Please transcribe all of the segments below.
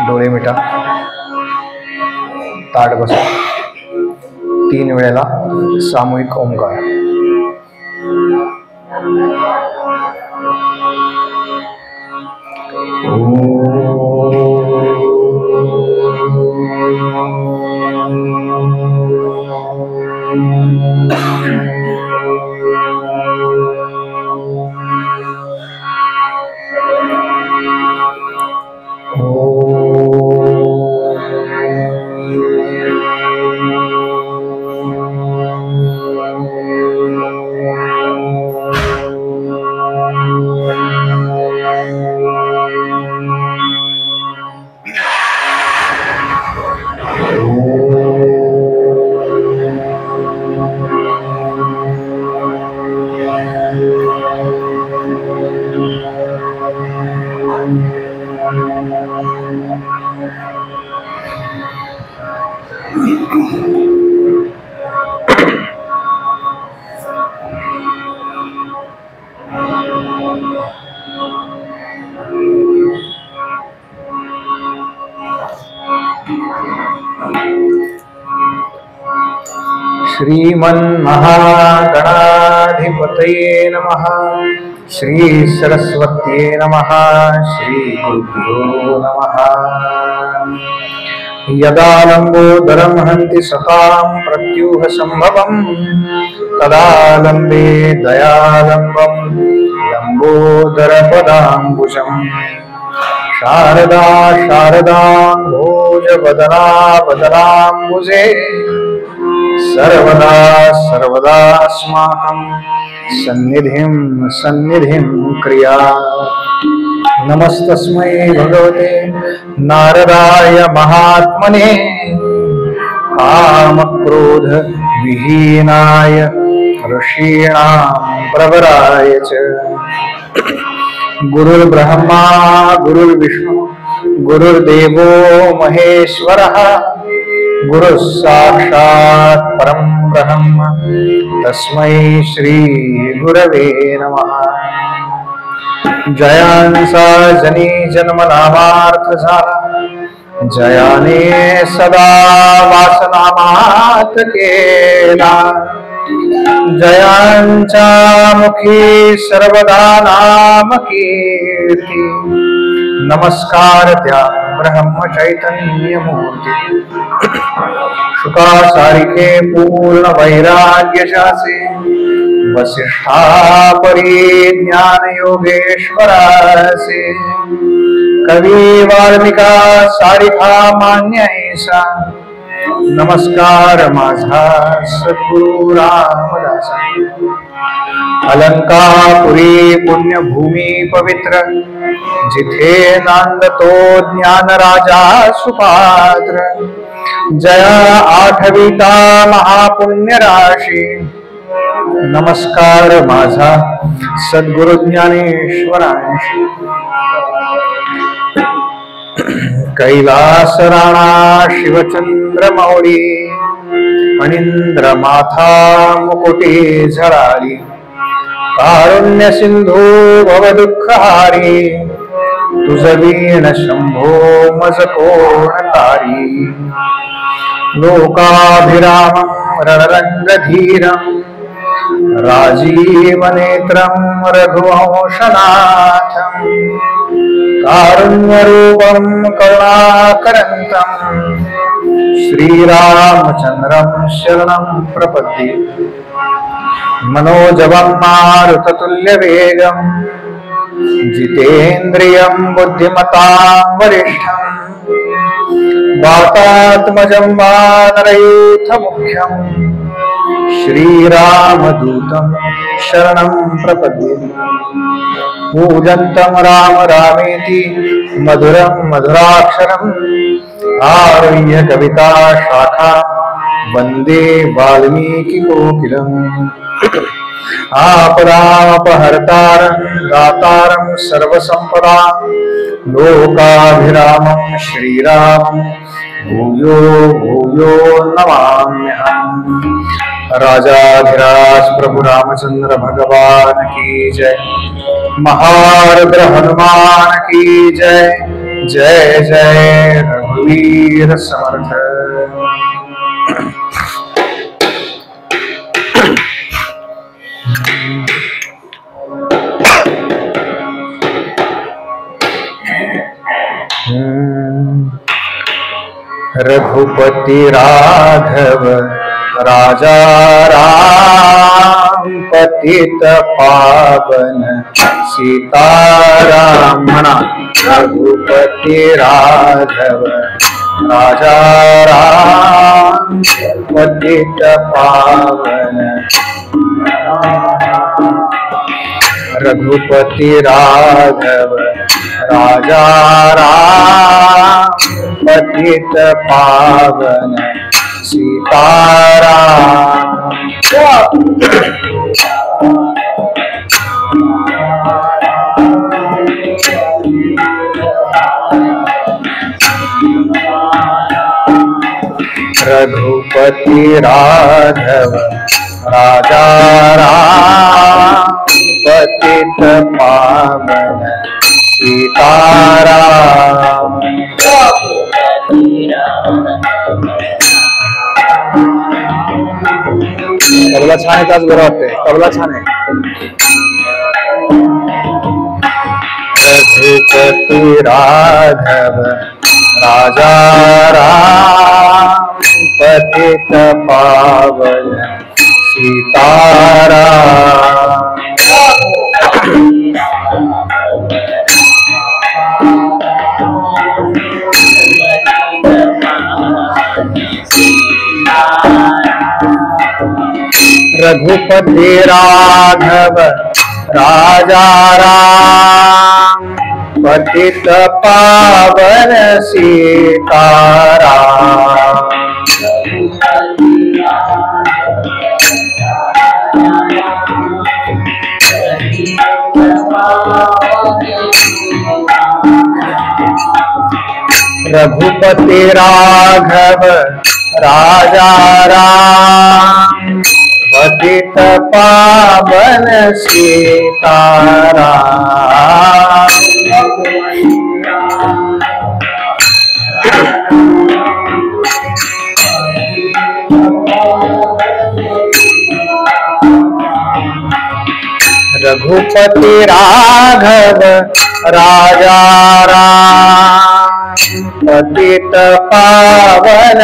डोळे मिटा, ताट बसा. 3 वेळेला सामूहिक ओंकार. श्रीमन्महागणाधिपतये नमः. श्री सरस्वत्यै नमः. श्री गुरुभ्यो नमः. यदा लंबोदरं हन्ति सतां प्रत्यूह संभवं तदा लंबे दयालंबं लंबोदरपदाम्बुजं. शारदा शारदाम्भोजवदना वदनाम्बुजे सर्वदा सर्वदास्माकं सन्निधिं सन्निधिं क्रिया. नमस्तस्मै भगवते नारदाय महात्मने कामक्रोध विहीनाय ऋषीणां प्रवराय च. गुरुर्ब्रह्मा गुरुर्विष्णु गुरुर्देवो महेश्वरः गुरुः साक्षात् परं ब्रह्म तस्मै श्री गुरवे नमः. जयांसा जनी जन्म नामार्थ झाला जयाने सदा वासनामात केला. जयांच्या मुखी सर्वदा नाम कीर्ती. नमस्कार त्या ब्रह्म चैतन्य मूर्ती. शुकासारिखे पूर्ण वैराग्य शासे वसिष्ठा परी ज्ञान योगेश्वरासे. कवी वाल्मिका सारिखा मान्य ऐसा. नमस्कार माझा सद्गुरु रामदासा. अलंकापुरी पुण्यभूमी पवित्र जिथे नांदतो ज्ञान राजा सुपात्र. जया आठविता महापुण्य राशी. नमस्कार माझा सद्गुरु ज्ञानेश्वरांशी. कैलास राणा शिवचंद्र मौली फणींद्र माथा मुकुटी झळाली. कारुण्य सिंधू भव दुःखहारी तुझ वीण शंभो मज कोण तारी. लोकाभिरामं रणरंगधीरं राजीवनेत्रं रघुवंशनाथं. कारुण्यरूपं करुणाकरन्तं श्रीरामचन्द्रं शरणं प्रपद्ये. मनोजवं मारुततुल्यवेगं जितेन्द्रियं बुद्धिमतां वरिष्ठं. वातात्मजं वानरयूथमुख्यं श्रीरामदूतं शरणं प्रपद्ये. पूजन्तं राम रामेति मधुरं मधुराक्षरम् आरुह्य कविता शाखा वन्दे वाल्मीकि कोकिलम्. आपदापहर्तारं दातारं सर्वसम्पदां लोकाभिरामं श्रीरामं भूयो भूयो नमाम्यहम्। राजाधिराज प्रभु रामचंद्र भगवान की जय। महारुद्र हनुमान की जय। जय जय रघुवीर समर्थ। रघुपति राघव राजा राम पतित पावन सीताराम। रघुपति राघव राजा राम पतित पावन। रघुपति राघव राजा राम पतित पावन सीताराम। रघुपति राघव राजा राम पतित पावन सीताराम। तबला छान आहे, त्याच बरं वाटतंय. तबला छान आहे. रघुपति राघव राजा राम पतित पावन सीताराम। रघुपति राघव राजा राम पतित पावन सीताराम। रघुपति राघव राजा राम पतित पावन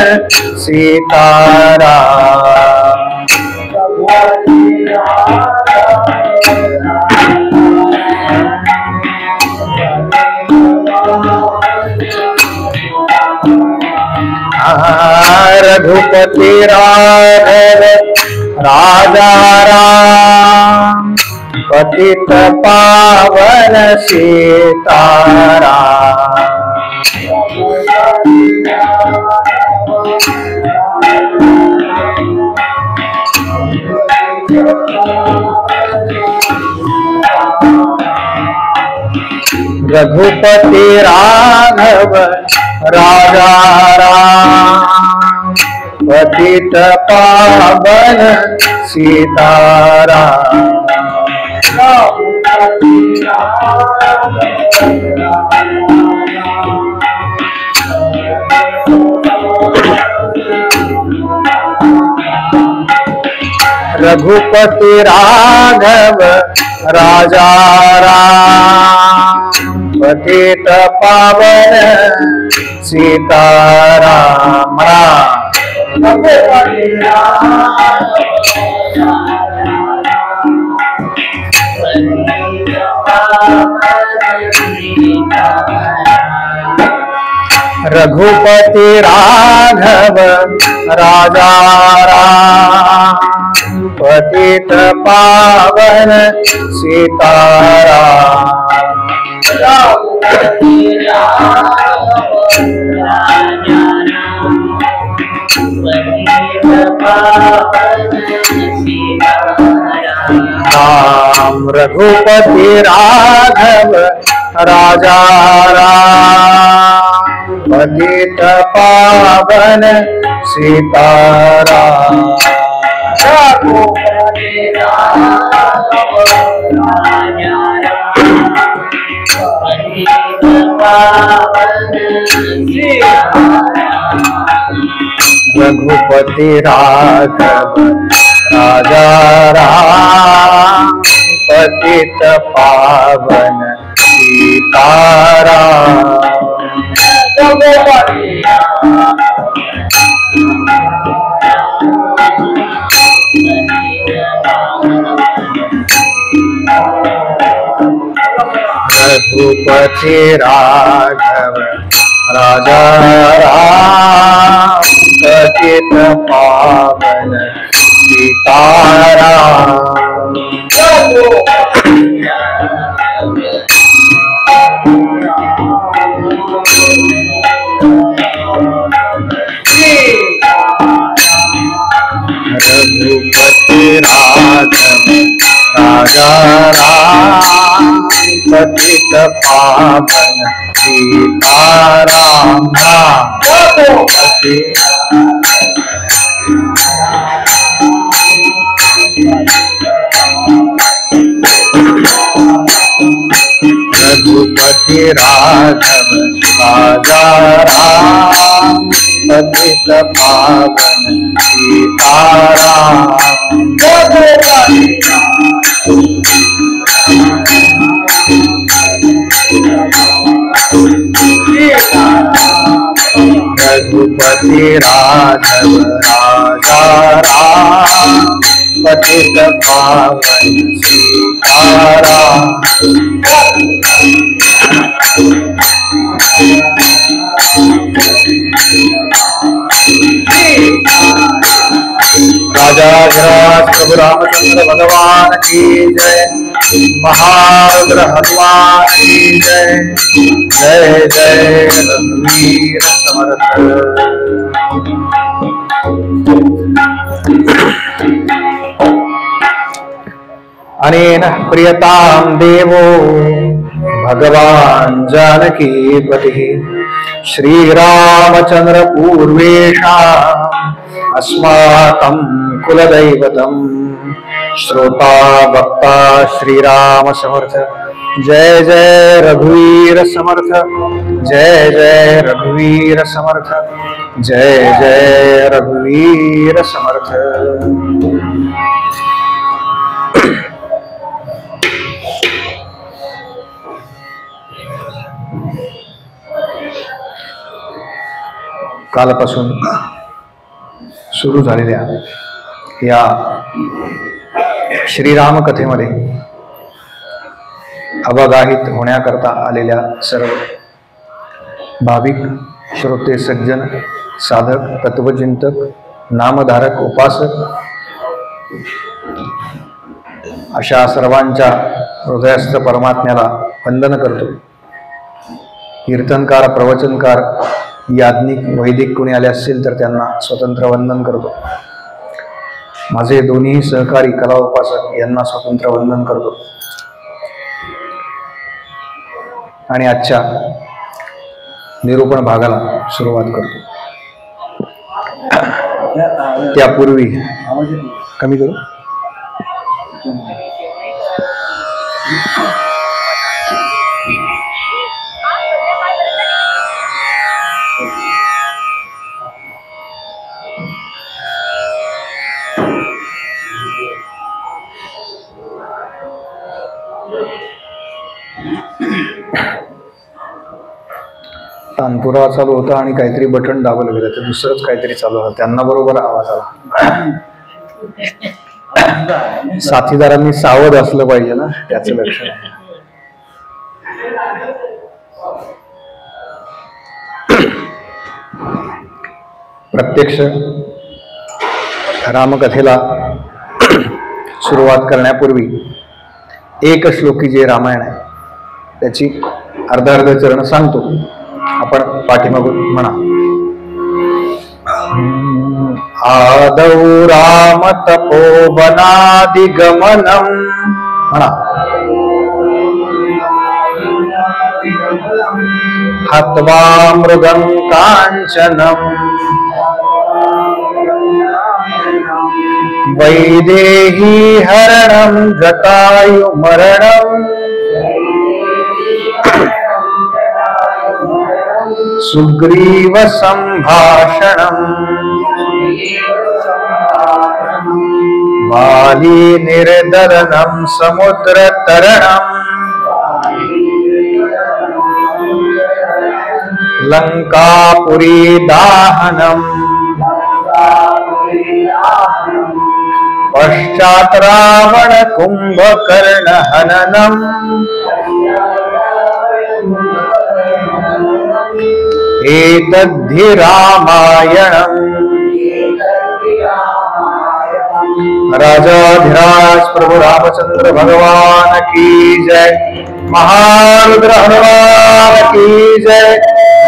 सीताराम। रघुपति राघव राजा राम पतित पावन सीताराम। रघुपति राघव राजा राम पतित पावन सीताराम। रघुपति राघव राजा राम पतित पावन सीताराम। रघुपति राघव राजा राम पतित पावन सीताराम। रघुपति राघव राजा राम पतित पावन सीताराम। राम रघुपति राघव राजा राम पतित पावन सीताराम रघुपति राघव राजा पतित पावन सीताराम रघुपति राघव राजा राम पतित पावन सीताराम रघुपति राघव राजा राम पतित पावन सीताराम रघुपति राघव राजा राम पतित पावन सीताराम रघुपति राघव राजा राम पतित पावन सीताराम रघुपति राघव राजा राम पतित पावन सीताराम राजा धीराज प्रभु रामचंद्र भगवान की जय। महारुद्र हनुमान की जय। जय जय रघुवीर समर्थ। अनेन प्रियतां देवो भगवान् जानकीपतिः श्रीरामचंद्र पूर्वेषाम् अस्माकं कुलदैवतम् श्रोता वक्ता श्रीराम समर्थ। जय जय रघुवीर समर्थ। जय जय रघुवीर समर्थ। जय जय रघुवीर समर्थ। कालपासून सुरू झालेल्या या श्रीराम कथेमध्ये अवगाहित होण्याकरता आलेल्या सर्व भाविक श्रोते सज्जन साधक तत्वचिंतक नामधारक उपासक अशा सर्वांच्या हृदयस्थ परमात्म्याला वंदन करतो। कीर्तनकार प्रवचनकार याज्ञिक वैदिक कोणी आले असतील तर त्यांना स्वतंत्र वंदन करतो। माझे दोन्ही सहकारी कला उपासक यांना स्वतंत्र वंदन करतो आणि आजच्या निरूपण भागाला सुरुवात करतो। त्यापूर्वी कमी करू तानपुरा चालू होता आणि काहीतरी बटन दाबलं गेलं तर दुसरंच काहीतरी चालू होतं, त्यांना बरोबर आवाज आला। साथीदारांनी सावध असलं पाहिजे ना, त्याचं लक्षण आहे। प्रत्यक्ष रामकथेला सुरुवात करण्यापूर्वी एक श्लोकी जे रामायण आहे त्याची अर्ध चरण सांगतो, आपण पाठीमागून म्हणा। आदौ राम तप तपोवनादिगमनम् म्हणा हत्वा मृगं काञ्चनम् वैदेही हरणं जटायुमरणम् सुग्रीव संभाषणम् बाली निर्दलनं समुद्रतरणम् लंकापुरी दाहनम् पश्चात् रावण कुंभकर्ण हननम् एतद्धि रामायणम्। राजाधिराज प्रभु रामचंद्र भगवान की जय। महारुद्र हनुमान की जय।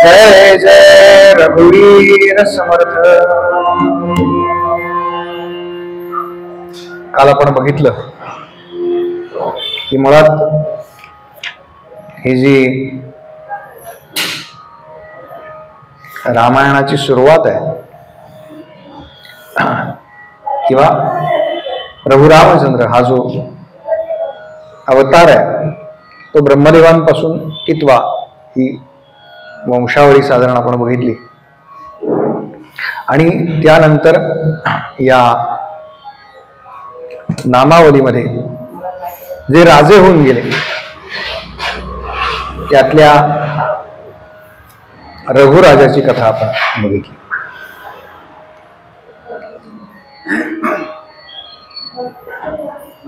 जय जय रघुवीर समर्थ। काल आपण बघितलं की मुळात ही जी रामायणाची सुरुवात आहे किंवा प्रभू रामचंद्र हा जो अवतार आहे तो ब्रह्मदेवांपासून कितवा ही वंशावळी साधारण आपण बघितली आणि त्यानंतर या नामावलीमध्ये जे राजे होऊन गेले त्यातल्या रघुराजाची कथा आपण बघितली।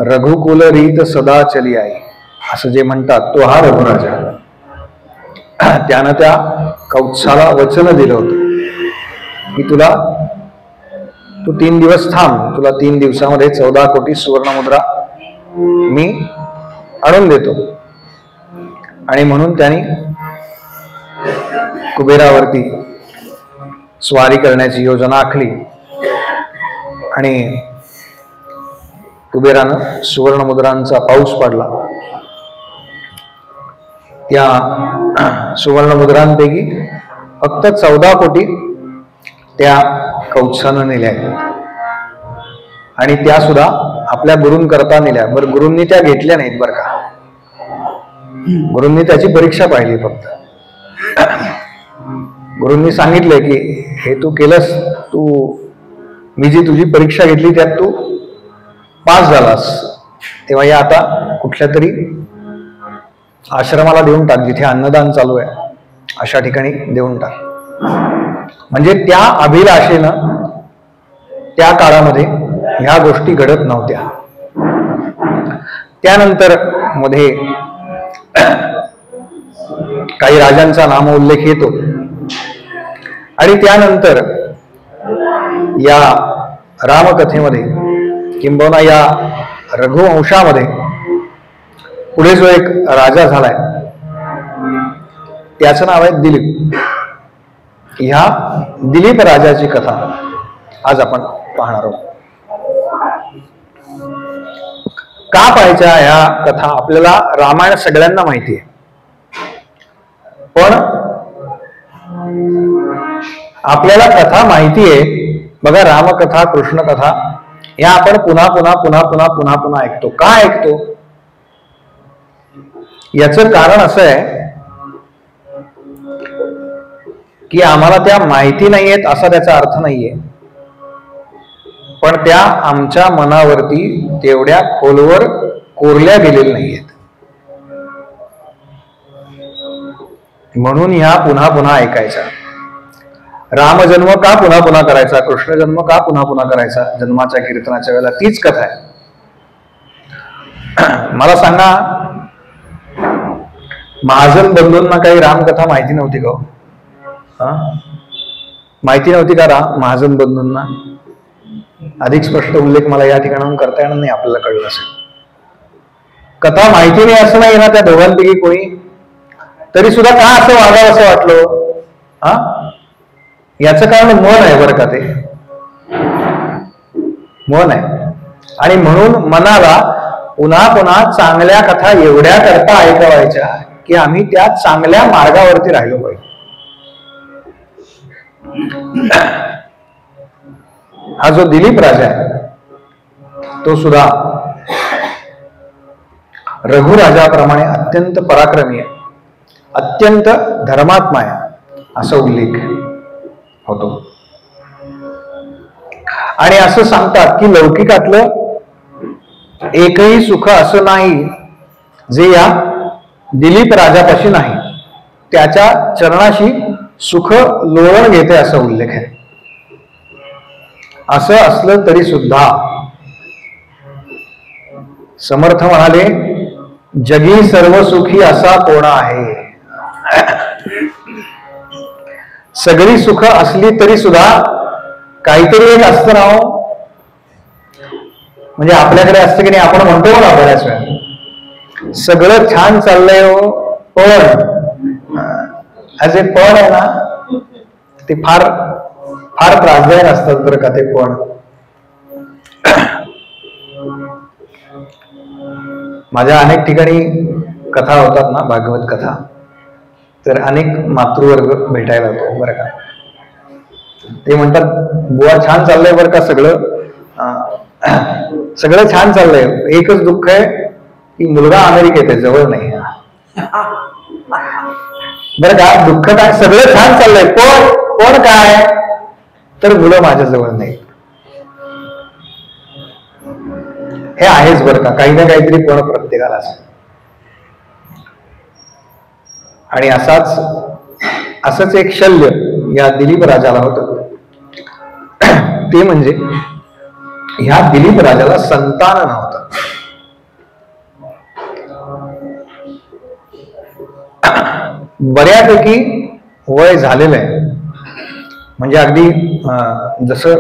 रघुकुल रीत सदा चली आई असं जे म्हणतात तो हा रघुराजा। त्यानं त्या कौत्साला वचन दिलं होतं की तू 3 दिवस थांब, तुला 3 दिवसामध्ये 14 कोटी सुवर्णमुद्रा मी आणून देतो। आणि म्हणून त्यांनी कुबेरावरती स्वारी करण्याची योजना आखली आणि कुबेरानं सुवर्णमुद्रांचा पाऊस पाडला। त्या सुवर्णमुद्रांपैकी फक्त 14 कोटी त्या कौत्सानं नेल्या आणि त्या सुद्धा आपल्या गुरूंकरता नेल्या। बरं, गुरूंनी त्या घेतल्या नाहीत बरं का, गुरूंनी त्याची परीक्षा पाहिली फक्त। गुरूंनी सांगितलंय की हे तू केलंस, मी जी तुझी परीक्षा घेतली त्यात तू पास झालास, तेव्हा या आता कुठल्या तरी आश्रमाला देऊन टाक, जिथे अन्नदान चालू आहे अशा ठिकाणी देऊन टाक। म्हणजे त्या अभिलाषेनं त्या काळामध्ये ह्या गोष्टी घडत नव्हत्या। त्यानंतर मध्ये काही राजांचा नामोल्लेख येतो आणि त्यानंतर या रामकथेमध्ये किंबहुना या रघुवंशामध्ये पुढे जो एक राजा झालाय त्याचं नाव आहे दिलीप। ह्या दिलीप राजाची कथा आज आपण पाहणार आहोत। का पाहायच्या ह्या कथा? आपल्याला रामायण सगळ्यांना माहिती आहे, पण आपल्याला कथा माहिती आहे बघा, रामकथा कृष्ण कथा या आपण पुन्हा पुन्हा पुन्हा पुन्हा पुन्हा पुन्हा ऐकतो। का ऐकतो? याचं कारण असं आहे की आम्हाला त्या माहिती नाहीयेत असा त्याचा अर्थ नाहीये, पण त्या आमच्या मनावरती तेवढ्या खोलवर कोरल्या गेलेल्या नाहीयेत, म्हणून ह्या पुन्हा पुन्हा ऐकायच्या। रामजन्म का पुन्हा पुन्हा करायचा, कृष्ण जन्म का पुन्हा पुन्हा करायचा जन्माच्या कीर्तनाच्या वेळेला, तीच कथा आहे। मला सांगा, महाजन बंधूंना काही रामकथा माहिती नव्हती का? माहिती नव्हती का महाजन बंधूंना? अधिक स्पष्ट उल्लेख मला या ठिकाणाहून करता येणार नाही, आपल्याला कळलं असेल। कथा माहिती नाही असं नाही ना त्या दोघांपैकी कोणी, तरी सुद्धा का असं वागावं असं वाटलं? याचं कारण मन आहे बरं का, ते मन आहे। आणि म्हणून मनाला पुन्हा पुन्हा चांगल्या कथा एवढ्या करता ऐकवायच्या की आम्ही त्या चांगल्या मार्गावरती राहिलो पाहिजे. हा जो दिलीप राजा आहे तो सुद्धा रघुराजाप्रमाणे अत्यंत पराक्रमी आहे, अत्यंत धर्मात्मा आहे असा उल्लेख होतो. आणि असं सांगतात की लौकिकातलं एकही सुख असं नाही जे या दिलीप राजापाशी नाही, त्याच्या चरणाशी सुख लोळण घेते असा उल्लेख आहे. असं असलं तरी सुद्धा समर्थ म्हणाले, जगी सर्व सुखी असा कोण आहे. सगळी सुख असली तरी सुद्धा काहीतरी एक असतं ना हो. म्हणजे आपल्याकडे असतं की नाही, आपण म्हणतो ना बऱ्याच वेळा सगळं छान चाललंय हो, पण असे पण आहे ना ते फार फार त्रासदायक असतात बरं का ते पण. माझ्या अनेक ठिकाणी कथा होतात ना, भागवत कथा, तर अनेक मातृवर्ग भेटायला होतो बरं का. ते म्हणतात बुवा छान चाललंय बरं का सगळं, सगळं छान चाललंय, एकच दुःख आहे की मुलगा अमेरिकेत आहे, जवळ नाही. बरं का, दुःख काय, सगळं छान चाललंय पण काय, तर मुलं माझ्या जवळ नाही. हे आहेच बरं का, काही ना काहीतरी पण प्रत्येकाला असं. आणि असंच एक शल्य या दिलीप राजाला होतं. ते म्हणजे ह्या दिलीप राजाला संतान नव्हतं. बऱ्यापैकी वय झालेलं आहे, म्हणजे अगदी जसं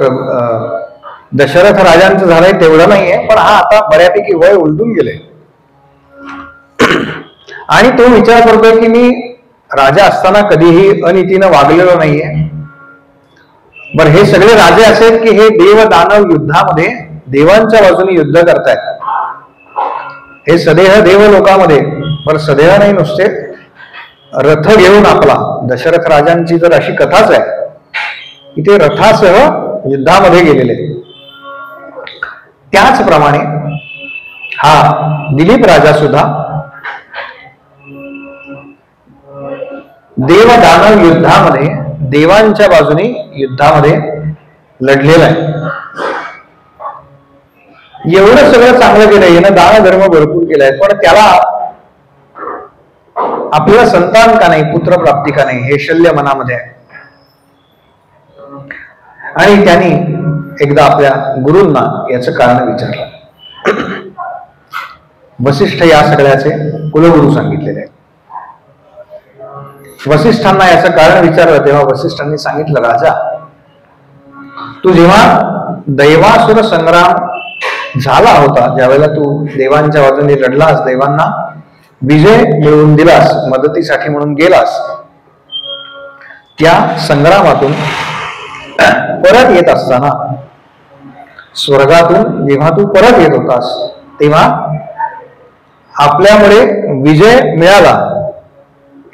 दशरथ राजांचं झालंय तेवढं नाहीये, पण हा आता बऱ्यापैकी वय उलटून गेले. आणि तो विचार करतोय की मी राजा असताना कधीही अनितीनं वागलेलो नाहीये. बर, हे सगळे राजे असेल की हे देव दानव युद्धामध्ये देवांच्या बाजूने युद्ध करतायत. हे सदेह देव लोकांमध्ये, बर सदेह नाही, नुसते रथ घेऊन आपला, दशरथ राजांची जर अशी कथाच आहे की ते रथासह युद्धामध्ये गेलेले. त्याचप्रमाणे हा दिलीप राजा सुद्धा देव दानव युद्धामध्ये देवांच्या बाजूने युद्धामध्ये लढलेला आहे. एवढं सगळं चांगलं केलंय, यानं दान धर्म भरपूर केलाय, पण त्याला आपल्याला संतान का नाही, पुत्र प्राप्ती का नाही, हे शल्य मनामध्ये आहे. आणि त्यांनी एकदा आपल्या गुरूंना याचं कारण विचारलं. वसिष्ठ या सगळ्याचे कुलगुरू सांगितलेले. वसिष्ठांना याचं कारण विचारलं तेव्हा वसिष्ठांनी सांगितलं, राजा तू जेव्हा दैवासुर संग्राम झाला होता, ज्यावेळेला तू देवांच्या बाजूने लढलास, देवांना विजय मिळवून दिलास, मदतीसाठी म्हणून गेलास, त्या संग्रामातून परत येत असताना स्वर्गातून जेव्हा तू परत येत होतास तेव्हा आपल्यामुळे विजय मिळाला,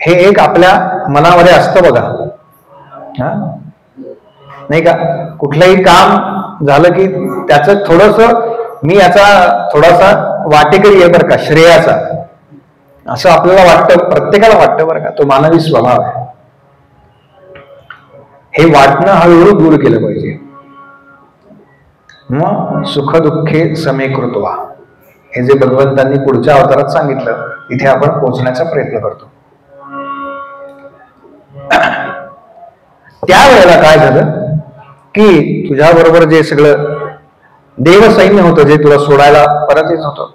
हे एक आपल्या मनामध्ये असतं बघा, नाही का. कुठलंही काम झालं की त्याचं थोडस, मी याचा थोडासा वाटेकरी आहे बरं का, श्रेयाचा, असं आपल्याला वाटतं, प्रत्येकाला वाटतं बरं का. तो मानवी स्वभाव आहे. हे वाटणं हळूहळू दूर केलं पाहिजे. मग सुख दुःखे समेकृत्वा, हे जे भगवंतांनी पुढच्या अवतारात सांगितलं, इथे आपण पोहोचण्याचा प्रयत्न करतो. त्यावेळेला काय झालं की तुझ्या बरोबर जे सगळं देवसैन्य होतं, जे तुला सोडायला परत येत होतं,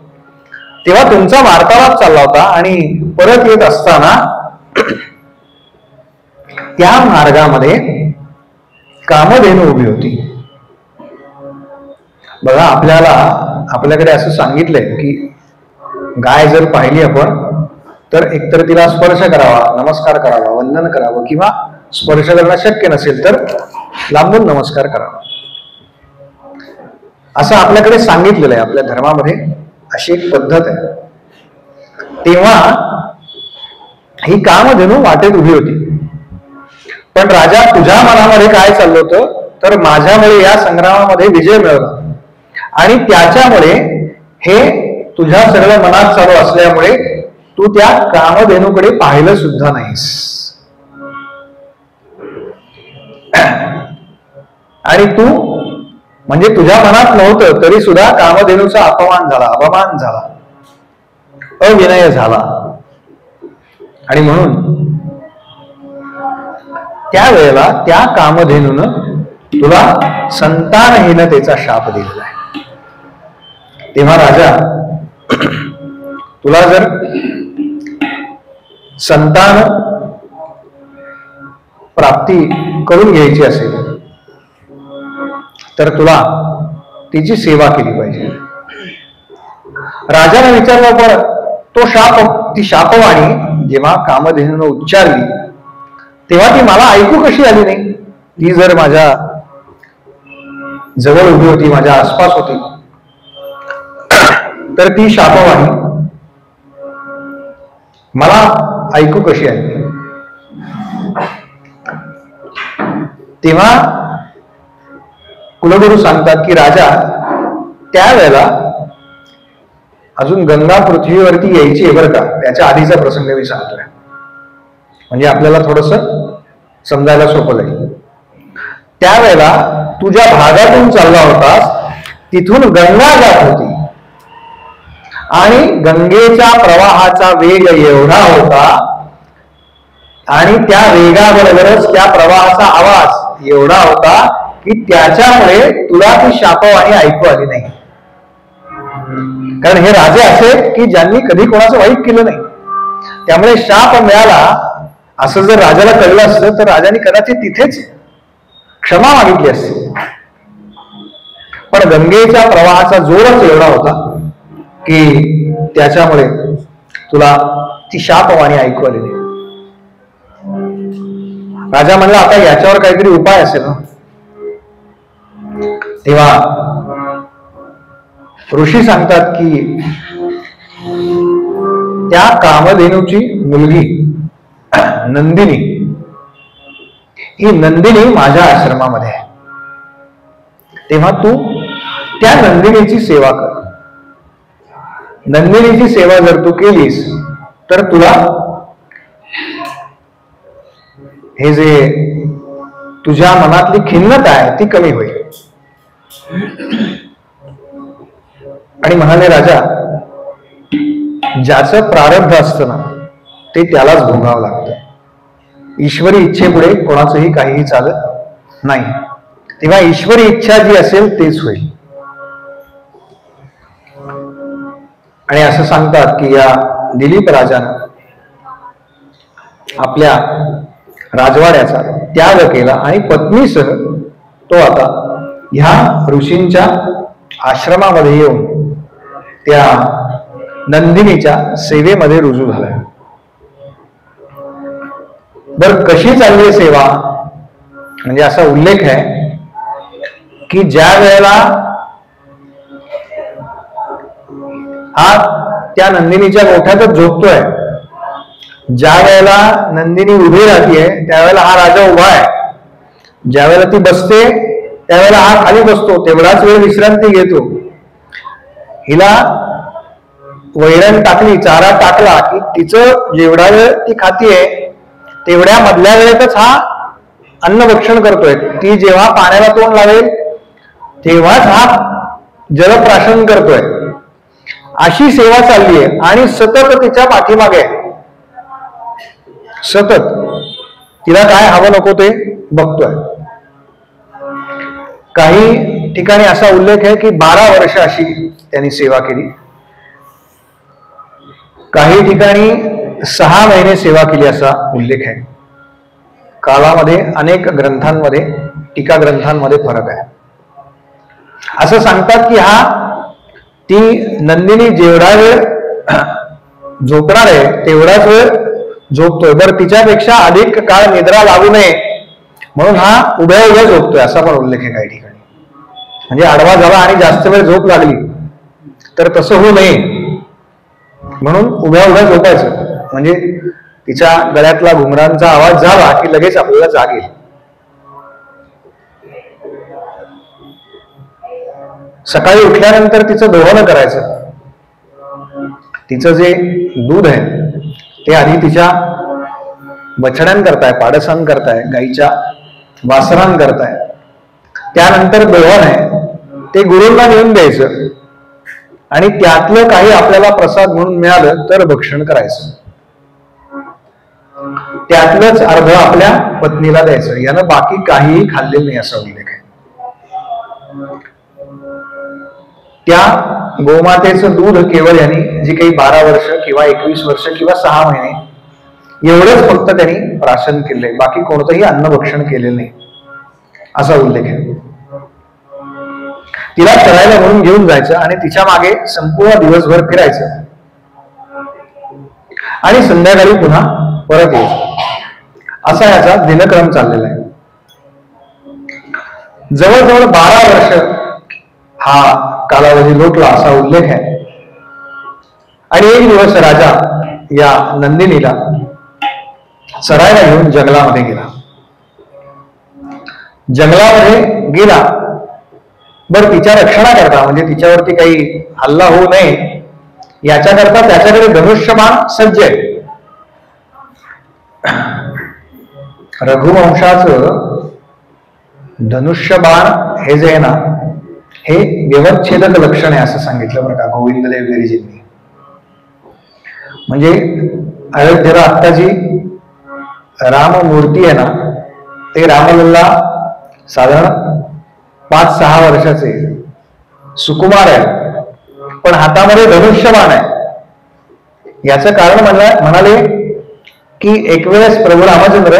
तेव्हा तुमचा वार्तालाप चालला होता. आणि परत येत असताना त्या मार्गामध्ये कामधेनू उभी होती. बघा, आपल्याकडे असं सांगितलंय की गाय जर पाहिली आपण तर एकतर तिला स्पर्श करावा, नमस्कार करावा, वंदन करावं, किंवा स्पर्श करणं शक्य नसेल तर लांबून नमस्कार करावा. असं आपल्याकडे सांगितलेलं आहे, आपल्या धर्मामध्ये अशी एक पद्धत आहे. तेव्हा ही कामधेनू वाटेत उभी होती. पण राजा, तुझ्या मनामध्ये काय चाललं होतं, तर माझ्यामुळे या संग्रामामध्ये विजय मिळवला आणि त्याच्यामुळे हे तुझ्या सगळं मनात चालू असल्यामुळे तू त्या कामधेनूकडे पाहिलं सुद्धा नाहीस. आणि तू म्हणजे तुझ्या मनात नव्हतं तरी सुद्धा कामधेनूचा अपमान झाला, अवमान झाला, अविनय झाला. आणि म्हणून त्यावेळेला त्या कामधेनूनं तुला संतानहीनतेचा शाप दिलेला आहे. तेव्हा राजा, तुला जर संतान प्राप्ती करून घ्यायची असेल तर तुला तिची सेवा केली पाहिजे. राजाने विचारलं, पण तो ती शापवाणी जेव्हा कामधेनूनं उच्चारली तेव्हा ती मला ऐकू कशी आली नाही? ती जर माझ्या जवळ उभी होती, माझ्या आसपास होती, तर ती शापवाणी मला ऐकू कशी आली? तेव्हा कुलगुरू सांगतात की राजा, त्यावेळेला अजून गंगा पृथ्वीवरती यायची आहे बरं का, त्याच्या आधीचा प्रसंग मी सांगतोय म्हणजे आपल्याला थोडस समजायला सोपं जाईल. त्यावेळेला तू ज्या भागातून चालला होतास तिथून गंगा जात होती आणि गंगेच्या प्रवाहाचा वेग एवढा होता आणि त्या वेगाबरोबरच त्या प्रवाहाचा आवाज एवढा होता की त्याच्यामुळे तुला ती शापवाणी ऐकू आली नाही. कारण हे राजे असे की ज्यांनी कधी कोणाचं वाईट केलं नाही, त्यामुळे शाप मिळाला असं जर राजाला कळलं असतं तर राजाने कदाचित तिथेच क्षमा मागितली असती. पण गंगेच्या प्रवाहाचा जोरच एवढा होता की त्याच्यामुळे तुला ती शापवाणी ऐकू आली नाही. राजा म्हणला, आता याच्यावर काहीतरी उपाय असेल ना. तेव्हा ऋषी सांगतात की त्या कामधेनूची मुलगी नंदिनी, ही नंदिनी माझ्या आश्रमामध्ये आहे. तेव्हा तू त्या नंदिनीची सेवा कर. नंदिनीची सेवा जर तू केलीस तर तुला हे जे तुझ्या मनातली खिन्नता आहे ती कमी होईल. आणि म्हणाले, राजा, ज्याचं प्रारब्ध असतं ना ते त्यालाच भोगावं लागतं. ईश्वरी इच्छेपुढे कोणाचंही काहीही चालत नाही. तेव्हा ईश्वरी इच्छा जी असेल तेच होईल. आणि असं सांगतात की या दिलीप राजानं आपल्या राजवाड्याचा त्याग केला आणि पत्नीसह तो आता ह्या ऋषींच्या आश्रमामध्ये येऊन त्या नंदिनीच्या सेवेमध्ये रुजू झालाय. बर, कशी चालली सेवा? म्हणजे असा उल्लेख आहे की ज्या वेळेला हा त्या नंदिनीच्या गोठ्यातच झोपतोय, ज्या वेळेला नंदिनी उभी राहतीये त्यावेळेला हा राजा उभा आहे, ज्या वेळेला ती बसते त्यावेळेला हा खाली बसतो, तेवढाच वेळ विश्रांती घेतो. हिला वैरण टाकली, चारा टाकला की तिचं जेवढा वेळ ती खातीये तेवढ्या मधल्या वेळेतच हा अन्नभक्षण करतोय. ती जेव्हा पाण्याला तोंड लावेल तेव्हाच हा जलप्राशन करतोय. अशी सेवा चालली आहे आणि सतत तिच्या पाठीमागे, सतत तिला काय हवं नको ते बघतोय. काही ठिकाणी असा उल्लेख आहे की 12 वर्ष अशी त्यांनी सेवा केली. काही ठिकाणी 6 महिने सेवा केली असा उल्लेख आहे. कालामध्ये अनेक ग्रंथांमध्ये, टीका ग्रंथांमध्ये फरक आहे. असं सांगतात की ती नंदिनी जेवढा वेळ झोपणार आहे तेवढाच वेळ झोपतोय. बरं, तिच्यापेक्षा अधिक काळ निद्रा लागू नये म्हणून हा उभ्या उभ्या झोपतोय असा पण उल्लेख आहे काही ठिकाणी. म्हणजे आडवा झाला आणि जास्त वेळ झोप लागली तर तसं होऊ नये म्हणून उभ्या उभ्या झोपायचं. म्हणजे तिच्या गळ्यातला घुंगरांचा आवाज झाला की लगेच आपल्याला जाग येईल. सकाळी उठल्यानंतर तिचं दोहन करायचं. तिचं जे दूध आहे ते आधी तिच्या बछड्यांकरताय, पाडसांकरताय, गाईच्या वासरांकरताय. त्यानंतर दोहन आहे ते गुरूंना नेऊन द्यायचं आणि त्यातलं काही आपल्याला प्रसाद म्हणून मिळालं तर भक्षण करायचं. त्यातलंच अर्ध आपल्या पत्नीला द्यायचं. यानं बाकी काहीही खाल्लेलं नाही असा उल्लेख आहे. त्या गोमातेचं दूध केवळ यांनी जी काही 12 वर्ष किंवा 21 वर्ष किंवा 6 महिने एवढंच फक्त त्यांनी प्राशन केलंय, बाकी कोणतंही अन्नभक्षण केलेलं नाही असा उल्लेख आहे. तिला चरायला म्हणून घेऊन जायचं आणि तिच्या मागे संपूर्ण दिवसभर फिरायचं आणि संध्याकाळी पुन्हा परत यायचं असा याचा दिनक्रम चाललेला आहे. जवळजवळ 12 वर्ष हा कालावधी लोटला असा उल्लेख आहे. आणि एक दिवस राजा या नंदिनीला चरायला घेऊन जंगलामध्ये गेला. जंगलामध्ये गेला बरं तिच्या रक्षणाकरता, म्हणजे तिच्यावरती काही हल्ला होऊ नये याच्याकरता त्याच्याकडे धनुष्यबाण सज्ज आहे. रघुवंशाचं धनुष्यबाण हे जे आहे ना हे व्यवच्छेदक लक्षण आहे असं सांगितलं बरं का गोविंददेव गिरीजींनी. म्हणजे अयोध्येला आत्ता जी राममूर्ती आहे ना ते रामलल्ला साधारण 5-6 वर्षाचे सुकुमार आहे, पण हातामध्ये धनुष्यबाण आहे. याचं कारण म्हणाले की एक वेळेस प्रभू रामचंद्र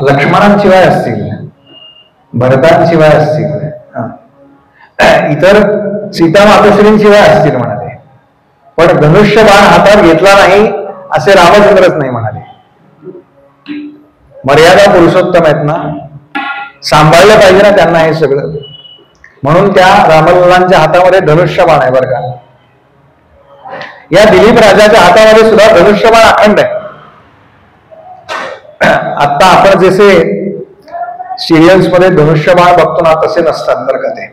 लक्ष्मणांशिवाय असतील, भरतांशिवाय असतील, इतर सीता मातोश्रींशिवाय असतील म्हणाले, पण धनुष्यबाण हातात घेतला नाही असे रामचंद्रच नाही म्हणाले. मर्यादा पुरुषोत्तम आहेत ना, सांभाळलं पाहिजे ना त्यांना हे सगळं, म्हणून त्या रामलल्लांच्या हातामध्ये धनुष्यबाण आहे बरं का. या दिलीप राजाच्या हातामध्ये सुद्धा धनुष्यबाण अखंड आहे. आता आपण जसे सिरियल्स मध्ये धनुष्यबाण बघतो ना तसे नसतात बरं का. ते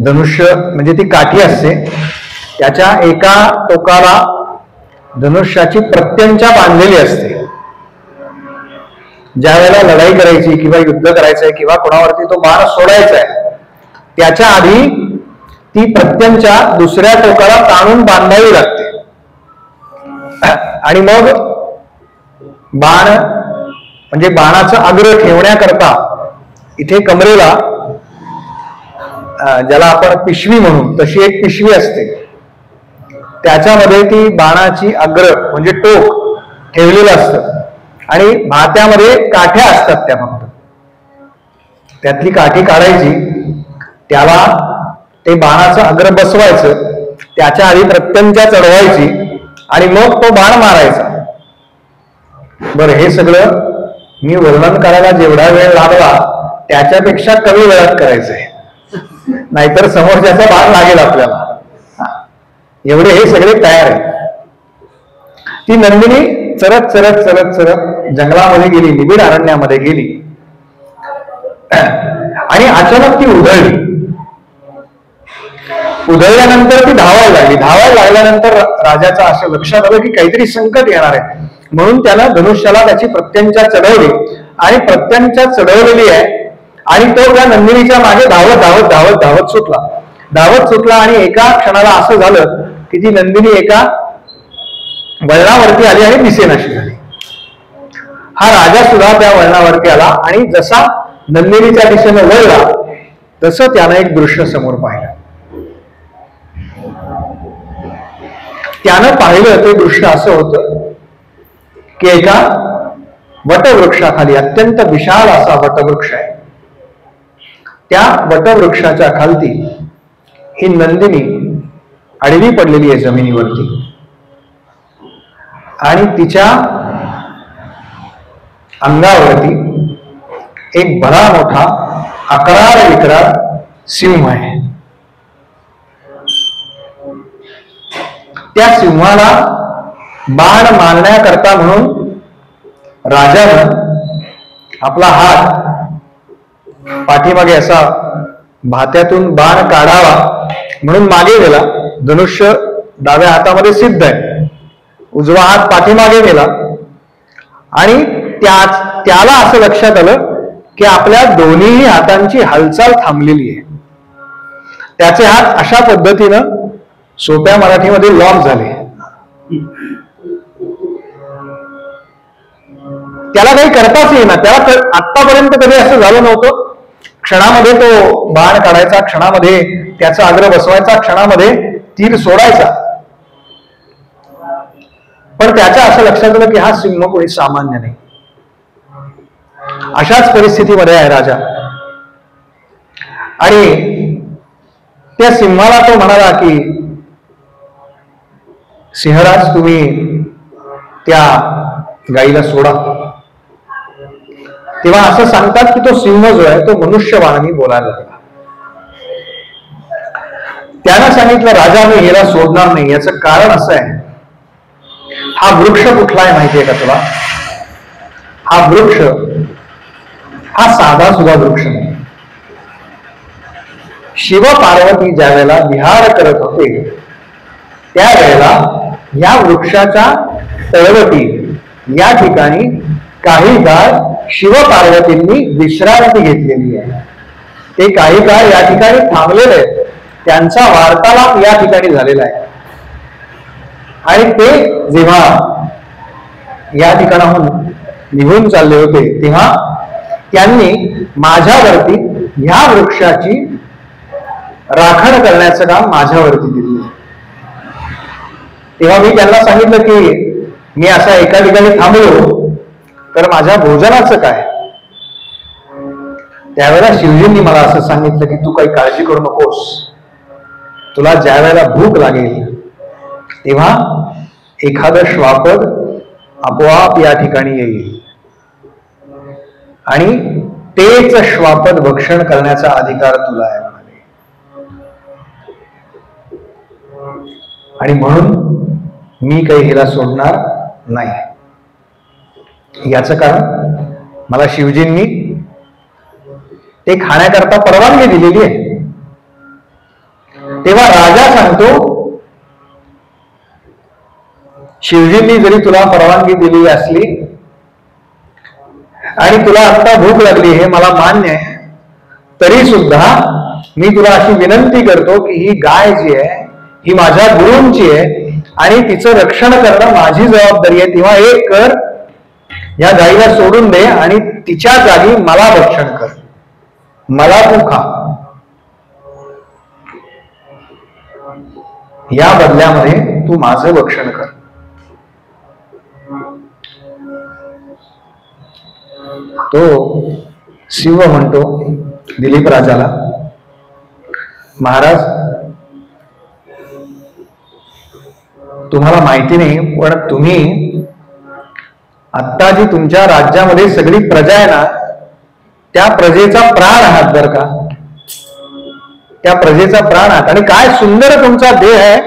धनुष्य म्हणजे ती काठी असते, त्याच्या एका टोकाला धनुष्याची प्रत्यंचा बांधलेली असते. ज्या वेळेला लढाई करायची किंवा युद्ध करायचंय किंवा कोणावरती तो बाण सोडायचा आहे त्याच्या आधी ती प्रत्यंचा दुसऱ्या टोकाला ताणून बांधावी लागते आणि मग बाण म्हणजे बाणाचं अग्र ठेवण्याकरता इथे कमरेला ज्याला आपण पिशवी म्हणू तशी एक पिशवी असते, त्याच्यामध्ये ती बाणाची अग्र म्हणजे टोक ठेवलेलं असतं आणि भात्यामध्ये काठ्या असतात त्या फक्त. त्यातली काठी काढायची, त्याला ते बाणाचं अग्र बसवायचं, त्याच्या आधी प्रत्यंचा चढवायची आणि मग तो बाण मारायचा. बरं हे सगळं मी वर्णन करायला जेवढा वेळ लागला त्याच्यापेक्षा कमी वेळात करायचंय, नाहीतर समोरच्याचा बाण लागेल आपल्याला. एवढे हे सगळे तयार आहे. ती नंदिनी चरत चरत चरत चरत जंगलामध्ये गेली, निबिड अरण्यामध्ये गेली आणि अचानक ती उधळली. उधळल्यानंतर ती धावायला लागली. धावायला लागल्यानंतर राजाचं असं लक्षात आलं की काहीतरी संकट येणार आहे, म्हणून त्यानं धनुष्याला त्याची प्रत्यंचा चढवली आणि प्रत्यंचा चढवलेली आहे आणि तो त्या नंदिनीच्या मागे धावत धावत धावत धावत सुटला आणि एका क्षणाला असं झालं की ती नंदिनी एका वळणावरती आली आणि दिसेनाशी झाली. हा राजा सुद्धा त्या वळणावरती आला आणि जसा नंदिनीच्या दिशेने वळला तसं त्यानं एक दृश्य समोर पाहिलं. त्यानं पाहिलं ते दृश्य असं होतं की एका वटवृक्षाखाली, अत्यंत विशाल असा वटवृक्ष आहे, त्या वटवृक्षाच्या खालती ही नंदिनी आडवी पडलेली आहे जमिनीवरती आणि तिच्या अंगावरती एक भला मोठा अकराळ विक्राळ सिंह आहे. त्या सिंहाला बाण मारण्याकरता म्हणून राजानं आपला हात पाठीमागे असा भात्यातून बाण काढावा म्हणून मागे गेला. धनुष्य डाव्या हातामध्ये सिद्ध आहे, उजवा हात पाठीमागे गेला आणि त्याला असं लक्षात आलं की आपल्या दोन्ही हातांची हालचाल थांबलेली आहे. त्याचे हात अशा पद्धतीनं सोप्या मराठीमध्ये लॉक झाले. त्याला काही करताच येईना. त्याला आतापर्यंत कधी असं झालं नव्हतं. क्षणामध्ये तो बाण काढायचा, क्षणामध्ये त्याचा अग्र बसवायचा, क्षणामध्ये तीर सोडायचा. पण त्याच्या असं लक्षात आलं की हा सिंह कोणी सामान्य नाही. अशाच परिस्थितीमध्ये आहे राजा. आणि त्या सिंहाला तो म्हणाला की सिंहराज तुम्ही त्या गाईला सोडा. तेव्हा असं सांगतात की तो सिंह जो आहे तो मनुष्यवाणी बोलायला लागला. त्यानं सांगितलं राजा मी हिला सोडणार नाही. याचं कारण असं आहे, हा वृक्ष कुठला आहे माहितीये का तुला? हा वृक्ष हा साधा सुद्धा वृक्ष नाही. शिव पार्वती ज्या वेळेला विहार करत होते त्यावेळेला या वृक्षाच्या तळवटी या ठिकाणी काही काळ शिव पार्वतींनी विश्रांती घेतलेली आहे. ते काही काळ या ठिकाणी थांबलेले आहेत. त्यांचा वार्तालाप या ठिकाणी झालेला आहे. आणि ते जेव्हा या ठिकाणाहून निघून चालले होते तेव्हा त्यांनी माझ्यावरती ह्या वृक्षाची राखण करण्याचं काम माझ्यावरती दिलं. तेव्हा मी त्यांना सांगितलं की मी असा एका ठिकाणी थांबलो तर माझ्या भोजनाचं काय? त्यावेळेला शिवजींनी मला असं सांगितलं की तू काही काळजी करू नकोस. तुला ज्या वेळेला भूक लागेल तेव्हा एखादं श्वापद आपोआप या ठिकाणी येईल आणि तेच श्वापद भक्षण करण्याचा अधिकार तुला आहे म्हणाले. आणि म्हणून मी काही हिला सोडणार नाही. याचं कारण मला शिवजींनी ते खाण्याकरता परवानगी दिलेली आहे. तेव्हा राजा सांगतो शिवजींनी जरी तुला परवानगी दिलेली असली आणि तुला आता भूक लागली हे मला मान्य आहे, तरी सुद्धा मी तुला अशी विनंती करतो की ही गाय जी आहे ही माझ्या गुरूंची आहे आणि तिचं रक्षण करणं माझी जबाबदारी आहे. तेव्हा एक कर, या गाईला सोडून दे आणि तिच्या जागी मला भक्षण कर, मला तू खा. या बदल्यामध्ये तू माझं भक्षण कर. तो शिव म्हणतो दिलीप राजाला, महाराज तुम्हाला माहिती नाही पण तुम्ही आत्ता जी तुमच्या राज्यामध्ये सगळी प्रजा आहे ना त्या प्रजेचा प्राण आहात बरं का. त्या प्रजेचा प्राण आहात. आणि काय सुंदर तुमचा देह आहे,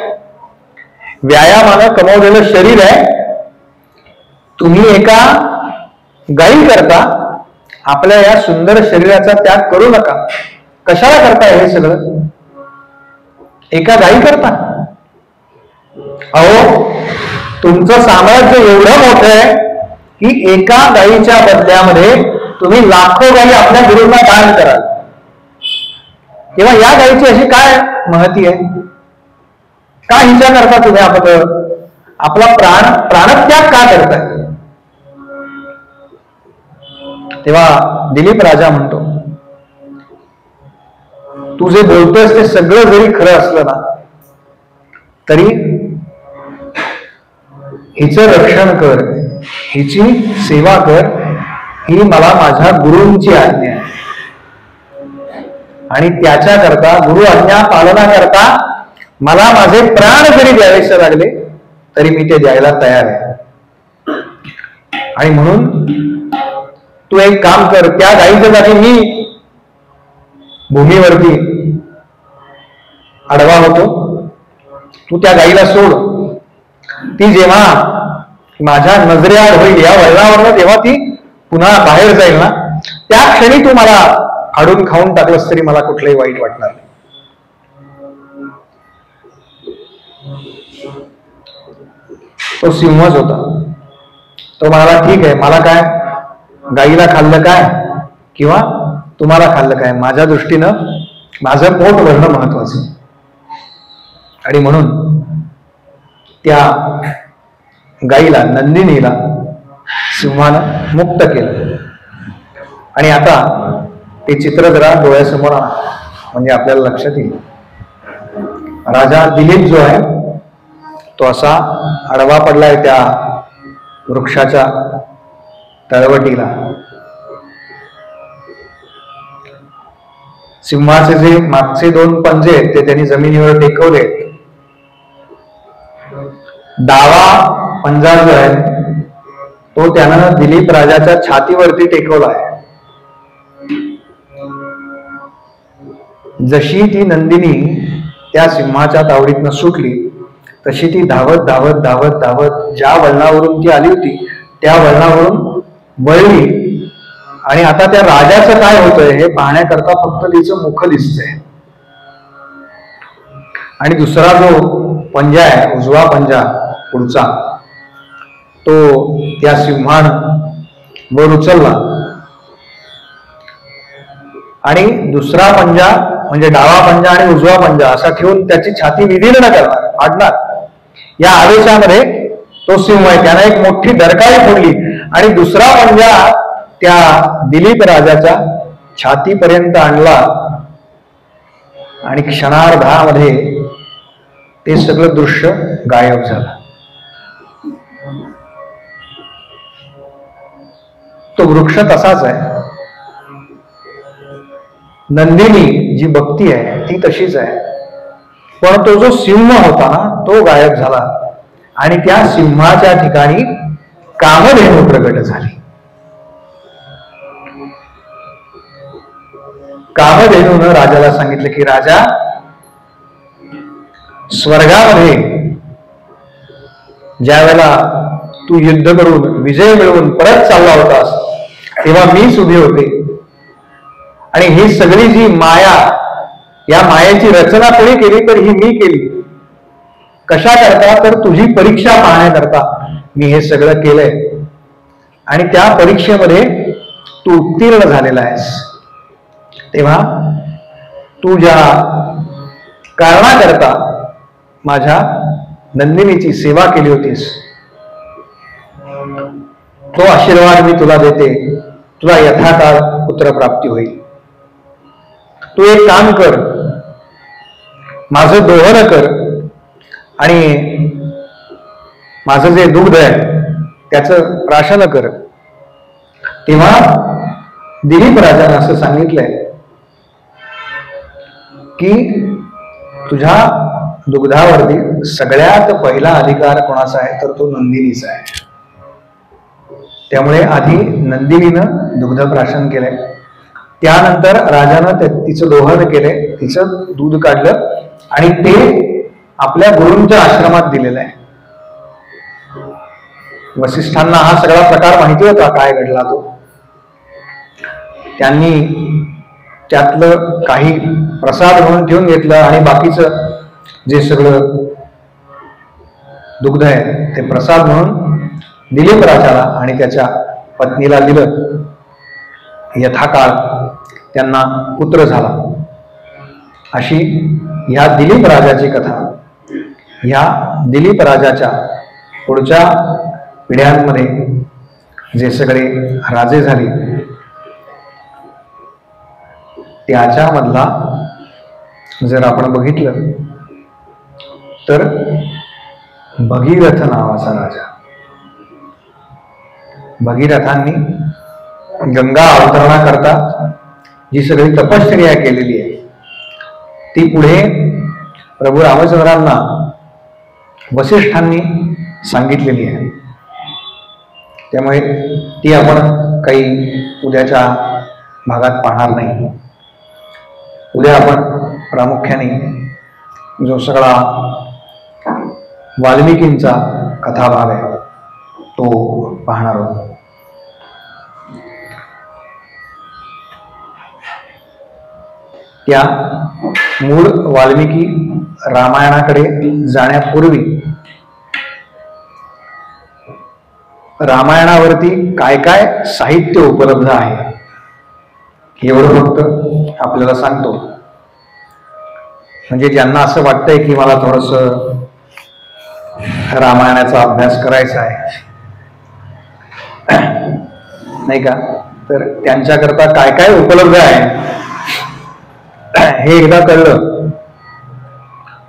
व्यायामानं कमवलेलं शरीर आहे. तुम्ही एका गायी करता आपल्या या सुंदर शरीराचा त्याग करू नका. कशाला करताय हे सगळं? एका गायी करता. अहो तुमचं साम्राज्य एवढं मोठं आहे की एका गायीच्या बदल्यामध्ये तुम्ही लाखो गायी आपल्या गुरूंना दान कराल. तेव्हा या गायीची अशी काय महती आहे? का हिंसा करता तुम्ही? आपला प्राणत्याग का करताय? तेव्हा दिलीप राजा म्हणतो तू जे बोलतोयस ते सगळं जरी खरं असलं ना तरी हिचं रक्षण कर, हिची सेवा कर, ही मला माझ्या गुरूंची आज्ञा आहे. आणि त्याच्याकरता गुरु आज्ञा पालना करता मला माझे प्राण जरी द्यावेसे लागले तरी मी ते द्यायला तयार आहे. आणि म्हणून तू एक काम कर, त्या गाईच्या जागी मी भूमीवरती आडवा होतो. तू त्या गाईला सोड. ती जेव्हा माझ्या नजरेआड होईल या वळणावर, जेव्हा ती पुन्हा बाहेर जाईल ना, त्या क्षणी तू मला आडून खाऊन टाकलंस तरी मला कुठलंही वाईट वाटणार नाही. तो सिंहच होता. तो म्हणाला, ठीक आहे, मला काय, गाईला खाल्लं काय किंवा तुम्हाला खाल्लं काय, माझ्या दृष्टीनं माझं पोट भरणं महत्वाचं. आणि म्हणून त्या गाईला, नंदिनीला सिंहानं मुक्त केलं. आणि आता ते चित्र जरा डोळ्यासमोर आणा, म्हणजे आपल्याला लक्षात येईल. राजा दिलीप जो आहे तो असा आडवा पडलाय त्या वृक्षाच्या तळवटीला. सिंहाचे जे मागचे 2 पंजे आहेत ते त्यांनी जमिनीवर टेकवले. डावा पंजा जो आहे तो त्यानं दिलीप राजाच्या छातीवरती टेकवला आहे. जशी ती नंदिनी त्या सिंहाच्या तावडीतनं सुटली तशी ती धावत धावत धावत धावत ज्या वळणावरून ती आली होती त्या वळणावरून वळली. आणि आता त्या राजाचं काय होतंय हे पाहण्याकरता फक्त तिचं मुख दिसतंय. आणि दुसरा जो पंजा आहे, उजवा पंजा पुढचा, तो त्या सिंहानं वर उचलला. आणि दुसरा पंजा म्हणजे डावा पंजा आणि उजवा पंजा असा ठेवून त्याची छाती विदीर्ण करणार, फाडणार. या आदेशामध्ये तो सिंह आहे त्याने एक मोठी डरकाळी फोडली आणि दुसरा पंजा त्या दिलीप राजाच्या छातीपर्यंत आणला. आणि क्षणार्धामध्ये ते सगळं दृश्य गायब झालं. तो वृक्ष तसाच आहे. नंदिनी जी भक्ती आहे ती तशीच आहे. पण तो जो सिंह होता ना तो गायब झाला. आणि त्या सिंहाच्या ठिकाणी कामधेनू प्रगट झाली. कामधेनूनं राजाला सांगितलं की राजा, स्वर्गामध्ये ज्या वेळेला तू युद्ध करून विजय मिळवून परत चालला होतास तेव्हा मीच उभे होते. आणि ही सगळी जी माया, या मायेची रचना कोणी केली तर ही मी केली. कशा करता तर तुझी परीक्षा पाहण्याकरता मी हे सगळं केलंय. आणि त्या परीक्षेमध्ये तू उत्तीर्ण झालेला आहेस. तेव्हा तू ज्या कारणाकरता माझ्या नंदिनीची सेवा केली होतीस तो आशीर्वाद मी तुला देते. तुला यथाकाळ पुत्रप्राप्ती होईल. तू एक काम कर, माझं दोहन कर आणि माझं जे दुग्ध आहे त्याचं प्राशन कर. तेव्हा दिलीप राजाने असं सांगितलंय की तुझ्या दुग्धावरती सगळ्यात पहिला अधिकार कोणाचा आहे तर तो नंदिनीचा आहे. त्यामुळे आधी नंदिनीनं दुग्ध प्राशन केलंय. त्यानंतर राजानं तिचं दोहन केलंय, तिचं दूध काढलं आणि ते आपल्या गुरूंच्या आश्रमात दिलेलं आहे. वसिष्ठांना हा सगळा प्रकार माहिती होता काय घडला तो. त्यांनी त्यातलं काही प्रसाद म्हणून ठेवून घेतलं आणि बाकीचं जे सगळं दुग्ध आहे ते प्रसाद म्हणून दिलीप राजाला आणि त्याच्या पत्नीला दिलं. यथाकाळ त्यांना पुत्र झाला. अशी ह्या दिलीप राजाची कथा. ह्या दिलीप राजाच्या पुढच्या पिढ्यांमध्ये जे सगळे राजे झाले त्याच्यामधला जर आपण बघितलं तर भगीरथ नावाचा राजा. भगीरथांनी गंगा अवतरणाकरता जी सगळी तपश्चर्या केलेली आहे ती पुढे प्रभू रामचंद्रांना वसिष्ठांनी सांगितलेली आहे. त्यामुळे ती आपण काही उद्याच्या भागात पाहणार नाही. उद्या आपण प्रामुख्याने जो सगळा वाल्मिकींचा कथाभाग आहे तो पाहणार आहोत. त्या मूळ वाल्मिकी रामायणाकडे जाण्यापूर्वी रामायणावरती काय काय साहित्य उपलब्ध आहे एवढं फक्त आपल्याला सांगतो. म्हणजे ज्यांना असं वाटतंय की मला थोडस रामायणाचा अभ्यास करायचा आहे नाही का, तर त्यांच्याकरता काय काय उपलब्ध आहे हे एकदा कळलं,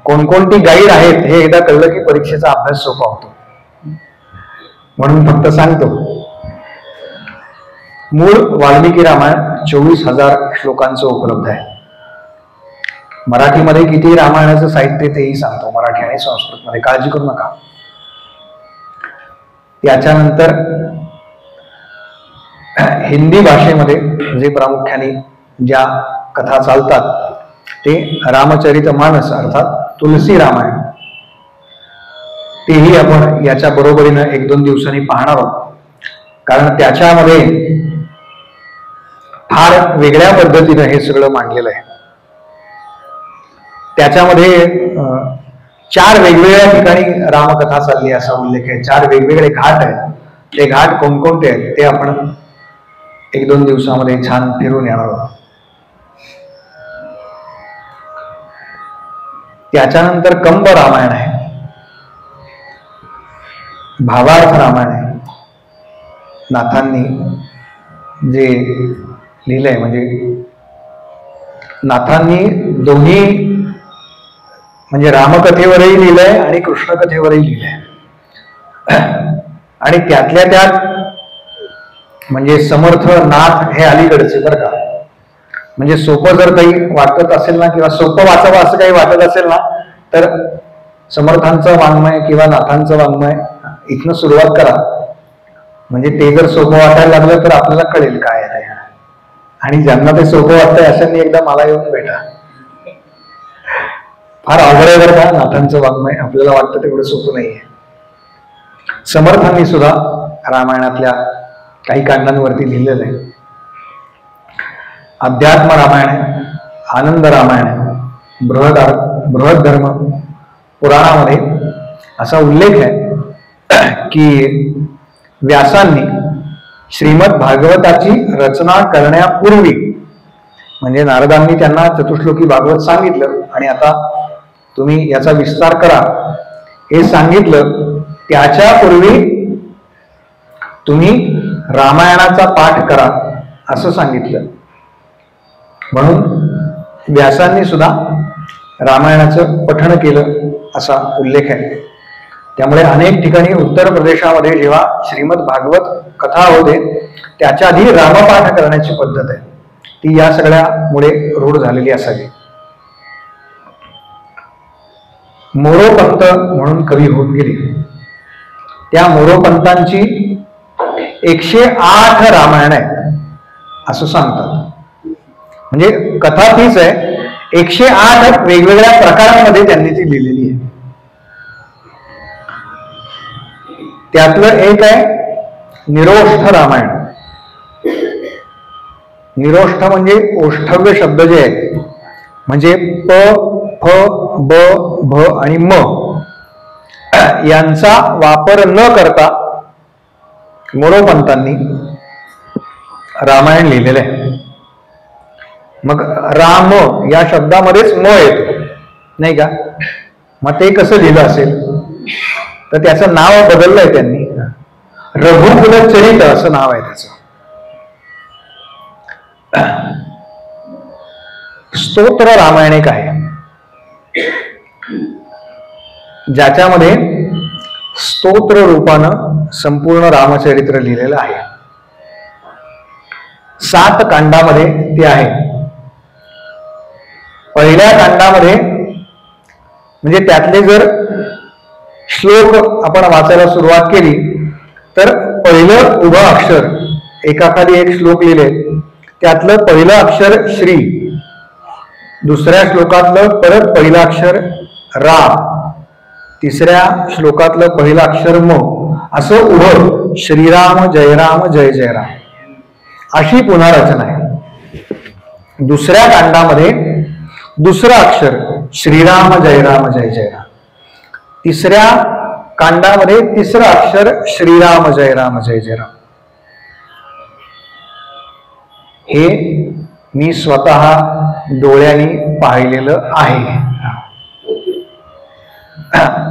कोणकोणती गाईड आहेत हे एकदा कळलं की परीक्षेचा अभ्यास सोपा होतो. म्हणून फक्त सांगतो. मूळ वाल्मिकी रामायण 24,000 श्लोकांचं उपलब्ध आहे. मराठीमध्ये किती रामायणाचं साहित्य तेही सांगतो, मराठी आणि संस्कृत मध्ये, काळजी करू नका. याच्यानंतर हिंदी भाषेमध्ये जे प्रामुख्याने ज्या कथा चालतात ते रामचरितमानस अर्थात तुलसी रामायण, तेही आपण याच्या बरोबरीनं 1-2 दिवसांनी पाहणार आहोत. कारण त्याच्यामध्ये फार वेगळ्या पद्धतीनं हे सगळं मांडलेलं आहे. त्याच्यामध्ये 4 वेगवेगळ्या ठिकाणी रामकथा चालली असा उल्लेख आहे. 4 वेगवेगळे घाट आहेत. ते घाट कोणकोणते आहेत ते आपण 1-2 दिवसामध्ये छान फिरून येणार आहोत. त्याच्यानंतर कंब रामायण आहे, भावार्थ रामायण आहे. नाथांनी जे लिहिलंय, म्हणजे नाथांनी दोन्ही म्हणजे रामकथेवरही लिहिलंय आणि कृष्णकथेवरही लिहिलंय. आणि त्यातल्या त्यात म्हणजे समर्थ नाथ हे अलीकडचे बरं का. म्हणजे सोपं जर काही वाटत असेल ना, किंवा सोपं वाचावं असं काही वाटत असेल ना, तर समर्थांचं वाङ्मय किंवा नाथांचं वाङ्मय इथनं सुरुवात करा. म्हणजे ते जर सोपं वाटायला लागलं तर आपल्याला कळेल काय आहे. आणि ज्यांना ते सोपं वाटतंय अशांनी एकदा मला येऊन भेटा. फार अवघड आहे बरं का नाथांचं वाङ्मय, आपल्याला वाटतं तेवढं सोपं नाहीये. समर्थांनी सुद्धा रामायणातल्या काही कांडांवरती लिहिलेलं आहे. अध्यात्म रामायण आहे, आनंद रामायण आहे, बृहद धर्म पुराणामध्ये असा उल्लेख आहे की व्यासांनी श्रीमद भागवताची रचना करण्यापूर्वी, म्हणजे नारदांनी त्यांना चतुश्लोकी भागवत सांगितलं आणि आता तुम्ही याचा विस्तार करा हे सांगितलं, त्याच्यापूर्वी तुम्ही रामायणाचा पाठ करा असं सांगितलं. म्हणून व्यासांनी सुद्धा रामायणाचं पठण केलं असा उल्लेख आहे. त्यामुळे अनेक ठिकाणी उत्तर प्रदेशामध्ये जेव्हा श्रीमद भागवत कथा होते त्याच्या आधी रामपाठ करण्याची पद्धत आहे, ती या सगळ्यामुळे रूढ झालेली असावी. मोरोपंत म्हणून कवी होऊन गेली. त्या मोरोपंतांची 108 रामायण आहेत असं सांगतात. म्हणजे कथा तीच आहे, 108 वेगवेगळ्या प्रकारांमध्ये त्यांनी ती लिहिलेली आहे. त्यातलं एक आहे निरोष्ठ रामायण. निरोष्ठ म्हणजे ओष्ठव्य शब्द जे आहे, म्हणजे प, फ, ब, भ आणि म यांचा वापर न करता मोरोपंतांनी रामायण लिहिलेलं आहे. मग राम या शब्दामध्येच म येतो नाही का. मग ते कसं लिहिलं असेल तर त्याचं नाव बदललंय त्यांनी, रघुकुलचरित असं नाव आहे त्याचं. स्तोत्र रामायण एक आहे ज्याच्यामध्ये स्तोत्र रूपानं संपूर्ण रामचरित्र लिहिलेलं आहे. 7 कांडामध्ये ते आहे. पहिल्या कांडामध्ये म्हणजे त्यातले जर श्लोक आपण वाचायला सुरुवात केली तर पहिलं उभं अक्षर, एकाखाली एक श्लोक लिहिले, त्यातलं पहिलं अक्षर श्री दुसऱ्या श्लोकातलं परत पहिलं अक्षर रा, तिसऱ्या श्लोकातलं पहिलं अक्षर म, असं उभं श्रीराम जय राम जय जय राम अशी पुन्हा रचना आहे. दुसऱ्या कांडामध्ये दुसरं अक्षर श्रीराम जय राम जय जय राम, तिसऱ्या कांडामध्ये तिसरं अक्षर श्रीराम जय राम जय जय राम. हे मी स्वतः डोळ्यांनी पाहिलेलं आहे.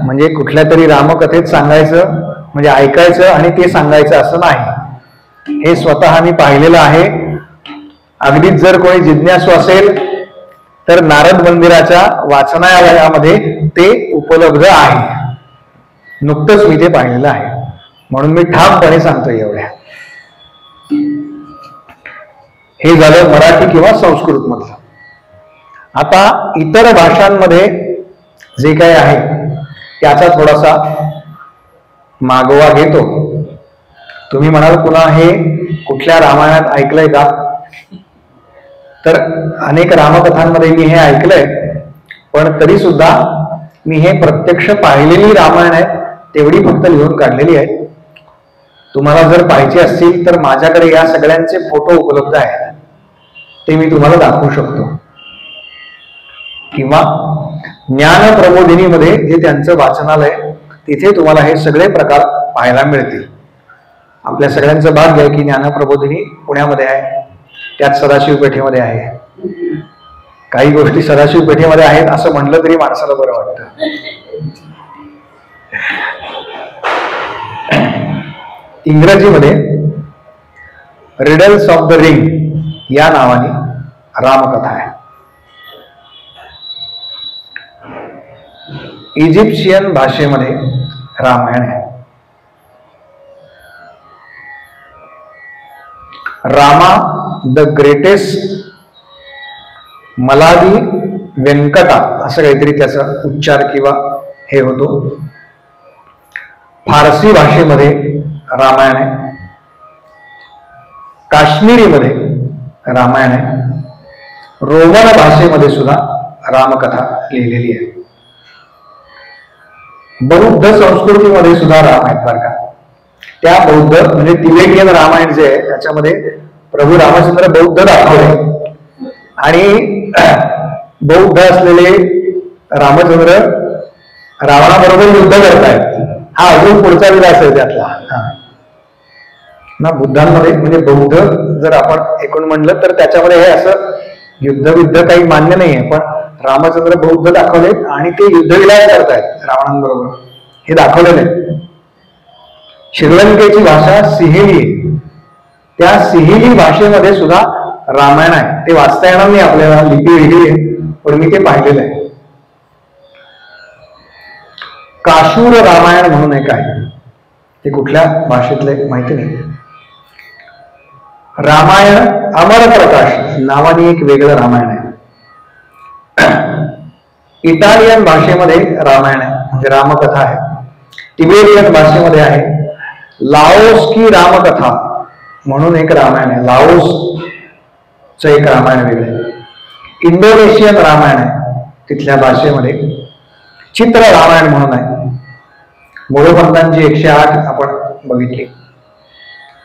म्हणजे कुठल्या तरी रामकथेत सांगायचं म्हणजे ऐकायचं आणि ते सांगायचं असं नाही. हे स्वतः मी पाहिलेलं आहे. अगदीच जर कोणी जिज्ञासू असेल तर नारद मंदिराच्या वाचनालयामध्ये ते उपलब्ध आहे. नुकतंच मी ते पाहिलेलं आहे म्हणून मी ठामपणे सांगतो एवढ्या. हे झालं मराठी किंवा संस्कृत मधलं. आता इतर भाषांमध्ये जे काही आहे त्याचा थोडासा मागोवा घेतो. तुम्ही म्हणाल पुन्हा हे कुठल्या रामायणात ऐकलंय का? तर अनेक रामकथांमध्ये मी हे ऐकलंय, पण तरी सुद्धा मी हे प्रत्यक्ष पाहिलेली रामायण आहे तेवढी फक्त लिहून काढलेली आहे. तुम्हाला जर पाहिजे असतील तर माझ्याकडे या सगळ्यांचे फोटो उपलब्ध आहेत, ते मी तुम्हाला दाखवू शकतो. किंवा ज्ञान प्रबोधिनीमध्ये जे त्यांचं वाचनालय तिथे तुम्हाला हे सगळे प्रकार पाहायला मिळतील. आपल्या सगळ्यांचं भाग्य आहे की ज्ञान प्रबोधिनी पुण्यामध्ये आहे, त्यात सदाशिव पेठेमध्ये आहे. काही गोष्टी सदाशिव पेठेमध्ये आहेत असं म्हटलं तरी माणसाला बरं वाटतं. इंग्रजीमध्ये रिडल्स ऑफ द रिंग या नावाने रामकथा आहे. इजिप्शियन भाषेमध्ये रामायण आहे. रामा द ग्रेटेस्ट मलादी व्यंकटा असं काहीतरी त्याचा उच्चार किंवा हे होतो. फारसी भाषेमध्ये रामायण आहे. काश्मीरीमध्ये रामायण आहे. रोमन भाषेमध्ये सुद्धा रामकथा लिहिलेली आहे. बौद्ध संस्कृतीमध्ये सुद्धा राम आहेत बरं का. त्या बौद्ध म्हणजे तिबेटियन रामायण जे आहे त्याच्यामध्ये प्रभू रामचंद्र बौद्ध दाखवले आणि बौद्ध असलेले रामचंद्र रावणाबरोबर युद्ध करतायत. हा अजून पुढचा विलास आहे त्यातला ना. बुद्धांमध्ये म्हणजे बौद्ध जर आपण एकूण म्हणलं तर त्याच्यामध्ये हे असं युद्ध काही मान्य नाहीये, पण रामचंद्र बौद्ध दाखवलेत आणि ते युद्धविलास करतायत रावणांबरोबर हे दाखवलेलं आहे. श्रीलंकेची भाषा सिहेली आहे. त्या सिहेली भाषेमध्ये सुद्धा रामायण आहे. ते वाचता येणार नाही आपल्याला, लिपी वेगळी आहे, पण मी ते पाहिलेलं आहे. काशूर रामायण म्हणून एक आहे, ते कुठल्या भाषेतले माहिती नाही. रामायण अमर प्रकाश नावाने एक वेगळं रामायण आहे. इटालियन भाषेमध्ये रामायण आहे म्हणजे रामकथा आहे. तिबेटियन भाषेमध्ये आहे. लाओस की रामकथा म्हणून एक रामायण आहे. लाओसचं एक रामायण वेगळे. इंडोनेशियन रामायण आहे तिथल्या भाषेमध्ये. चित्र रामायण म्हणून आहे. मोरोपंतांची 108 आपण बघितली.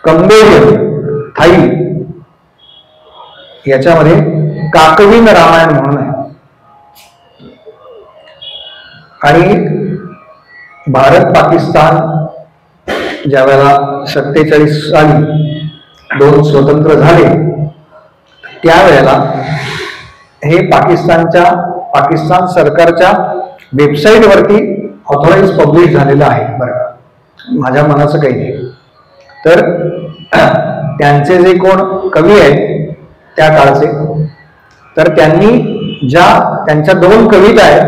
कंबोडियन थाई याच्यामध्ये काकविन रामायण म्हणून आहे. आणि भारत पाकिस्तान ज्या वेळेला 47 साली 2 स्वतंत्र झाले त्यावेळेला हे पाकिस्तान सरकारच्या वेबसाईट वरती ऑथोराइज पब्लिश झालेलं आहे बरं. माझ्या मनाचं काही नाही. तर त्यांचे जे कोण कवी आहेत त्या काळचे, तर त्यांनी त्यांच्या 2 कविता आहेत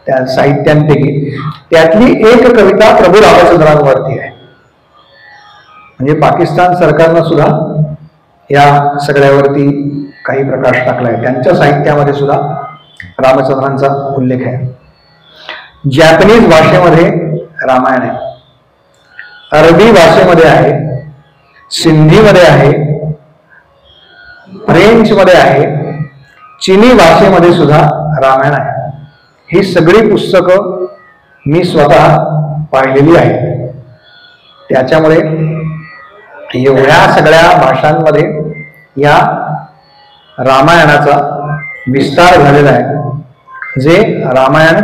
त्या साहित्यांपैकी त्यातली एक कविता प्रभू रामचंद्रांवरती आहे. म्हणजे पाकिस्तान सरकारनं सुद्धा या सगळ्यावरती काही प्रकाश टाकलाय. त्यांच्या साहित्यामध्ये सुद्धा रामचंद्रांचा उल्लेख आहे. जॅपनीज भाषेमध्ये रामायण आहे. अरबी भाषेमध्ये आहे. सिंधीमध्ये आहे. फ्रेंच मध्ये आहे. चीनी भाषेमध्ये सुद्धा रामायण आहे. ही सगळी पुस्तकं मी स्वतः पाहिलेली आहेत. त्याच्यामुळे एवढ्या सगळ्या भाषांमध्ये या रामायणाचा विस्तार झालेला आहे. जे रामायण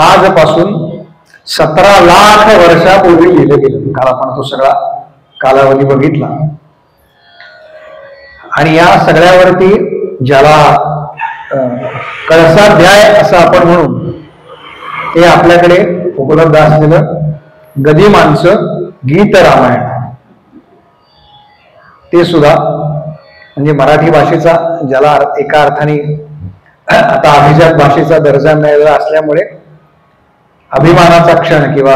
आजपासून 17 लाख वर्षापूर्वी लिहिलं गेलं. काल आपण तो सगळा कालावधी बघितला. आणि या सगळ्यावरती ज्याला कळसाध्याय असं आपण म्हणून ते आपल्याकडे उपलब्ध असलेलं गदिमांचं गीत रामायण, ते सुद्धा म्हणजे मराठी भाषेचा ज्याला एका अर्थाने आता अभिजात भाषेचा दर्जा मिळालेला असल्यामुळे अभिमानाचा क्षण किंवा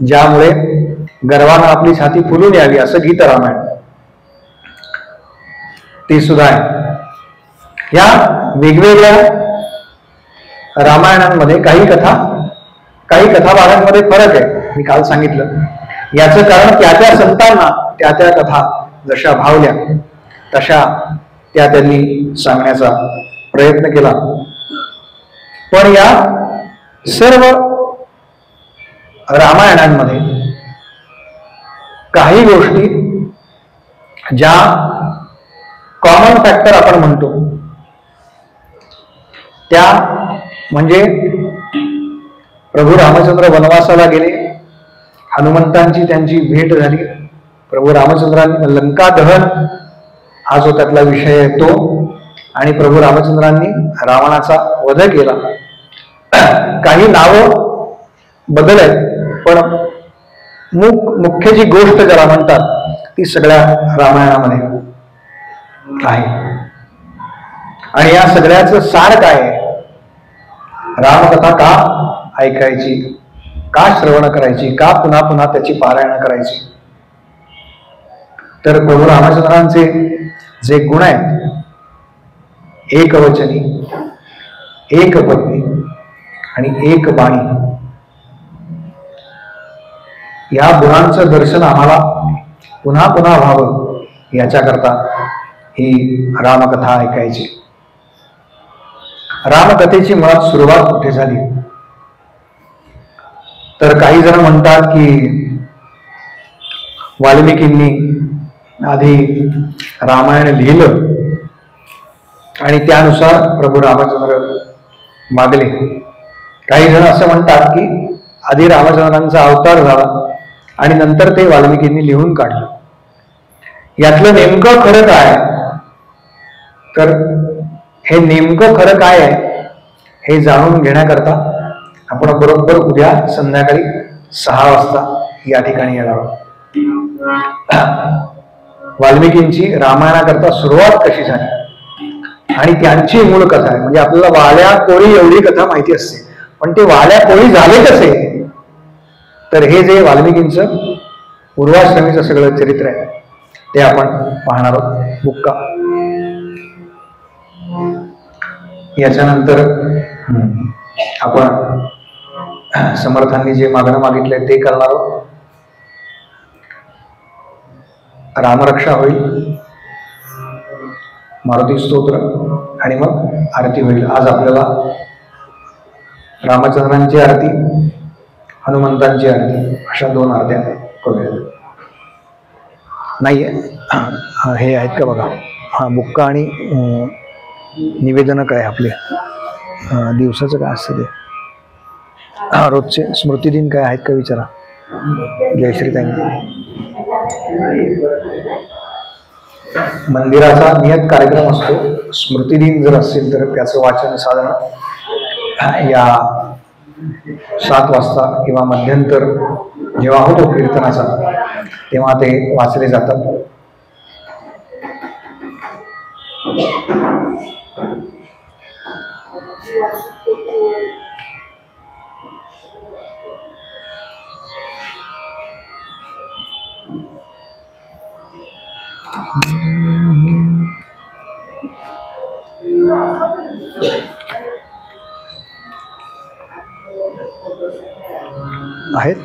ज्यामुळे गर्वानं आपली छाती फुलून यावी असं गीत रामायण ते सुद्धा आहे. या वेगवेगळ्या रामायणांमध्ये काही कथाभागांमध्ये फरक आहे. मी काल सांगितलं. याचं कारण त्या संतांना त्या कथा जशा भावल्या तशा त्यांनी सांगण्याचा प्रयत्न केला. पण या सर्व रामायणांमध्ये काही गोष्टी ज्या कॉमन फॅक्टर आपण म्हणतो त्या म्हणजे प्रभू रामचंद्र वनवासाला गेले, हनुमंतांची त्यांची भेट झाली, प्रभू रामचंद्रांनी लंका दहन हा जो त्यातला विषय आहे तो, आणि प्रभू रामचंद्रांनी रावणाचा वध केला. काही नावं बदलत पण मुख्य जी गोष्ट ज्याला म्हणतात ती सगळ्या रामायणामध्ये आहे. आणि या सगळ्याचं सार काय आहे? रामकथा का ऐकायची, का श्रवण करायची, का पुन्हा पुन्हा त्याची पारायण करायची? तर प्रभू रामचंद्रांचे जे गुण आहेत, एकवचनी, एक पत्नी आणि एक बाणी, या गुणांचं दर्शन आम्हाला पुन्हा पुन्हा व्हावं याच्याकरता ही रामकथा ऐकायची. रामकथेची मुळात सुरुवात कुठे झाली? तर काही जण म्हणतात की वाल्मिकींनी आधी रामायण लिहिलं आणि त्यानुसार प्रभू रामचंद्र मागले. काही जण असं म्हणतात की आधी रामचंद्रांचा अवतार झाला आणि नंतर ते वाल्मिकींनी लिहून काढलं. यातलं नेमकं खरं काय? तर हे नेमकं खरं काय आहे हे जाणून घेण्याकरता आपण बरोबर उद्या संध्याकाळी 6 वाजता या ठिकाणी येणार आहोत. वाल्मिकींची रामायणाकरता सुरुवात कशी झाली आणि त्यांची मूळ कथा आहे. म्हणजे आपल्याला वाल्या कोळी एवढी कथा माहिती असते, पण ते वाल्या कोळी झाले कसे? तर हे जे वाल्मिकींचं पूर्वाश्रमीचं सगळं चरित्र आहे ते आपण पाहणार आहोत. बुक्का याच्यानंतर आपण समर्थांनी जे मागणं मागितलंय ते करणार आहोत. रामरक्षा होईल, मारुती स्तोत्र आणि मग आरती होईल. आज आपल्याला रामचंद्रांची आरती, हनुमंतांची आरती अशा 2 आरत्या करूया. नाहीये हे आहेत का बघा. हा बुक्का आणि निवेदन काय आपले दिवसाचं काय असतं ते, रोजचे स्मृतिदिन काय आहेत का विचारा. जयश्री ताई. मंदिराचा नियत कार्यक्रम असतो. स्मृतिदिन जर असेल तर त्याचं वाचन साधारण या 7 वाजता किंवा मध्यंतर जेव्हा होतो कीर्तनाचा तेव्हा ते वाचले जातात. आहेत